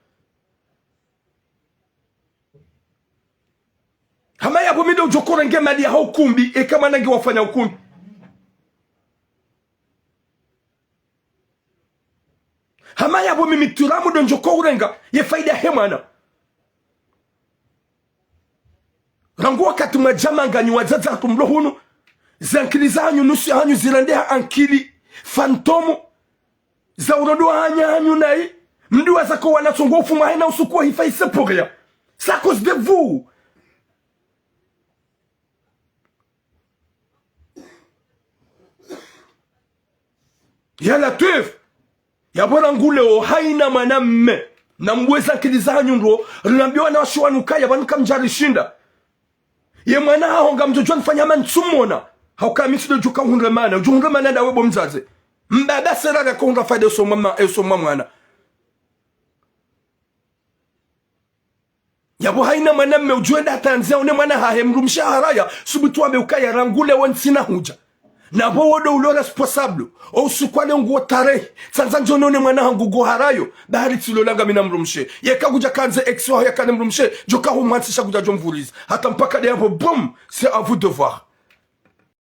hama yapo mido jokora nge mali ya hukumbi ekama nange wafanya hukumbi hama yabo mimi turamu donjoko urenga ye faida hemana rangu wakati majama ngani wazaza tumlo hunu zankiliza hanyu nusu hanyu zilandeha ankili fantomu za urodo hanyu nai mdiwa zako wanatsongo ufuma haina usukuwa hifai seporia c'est à cause de vous yala tuef yabona nguleo haina mwanamme na mweza kilizanyu ndo runambiwa na washuanukaya banuka mjarishinda ye mwana hahonga mjojo nfanya mansumona haukamisi juka hunremana ujunremana da webo mzaze mbaba serara ko hunra faida so mwana yabo haina mwanamme ujuenda tanzia une mwana hahemrumsha haraya subutu ameukaya rangule wensina huja na bo wodo ulo responsable o sukwale ngo tare sanza njonone mwana hangu go harayo bahari tilolanga mina mrumshe yekakuja kanze exo yakane mrumshe joka humwatisha kuja jomvuriza hata mpaka de hapo boom c'est à vous de voir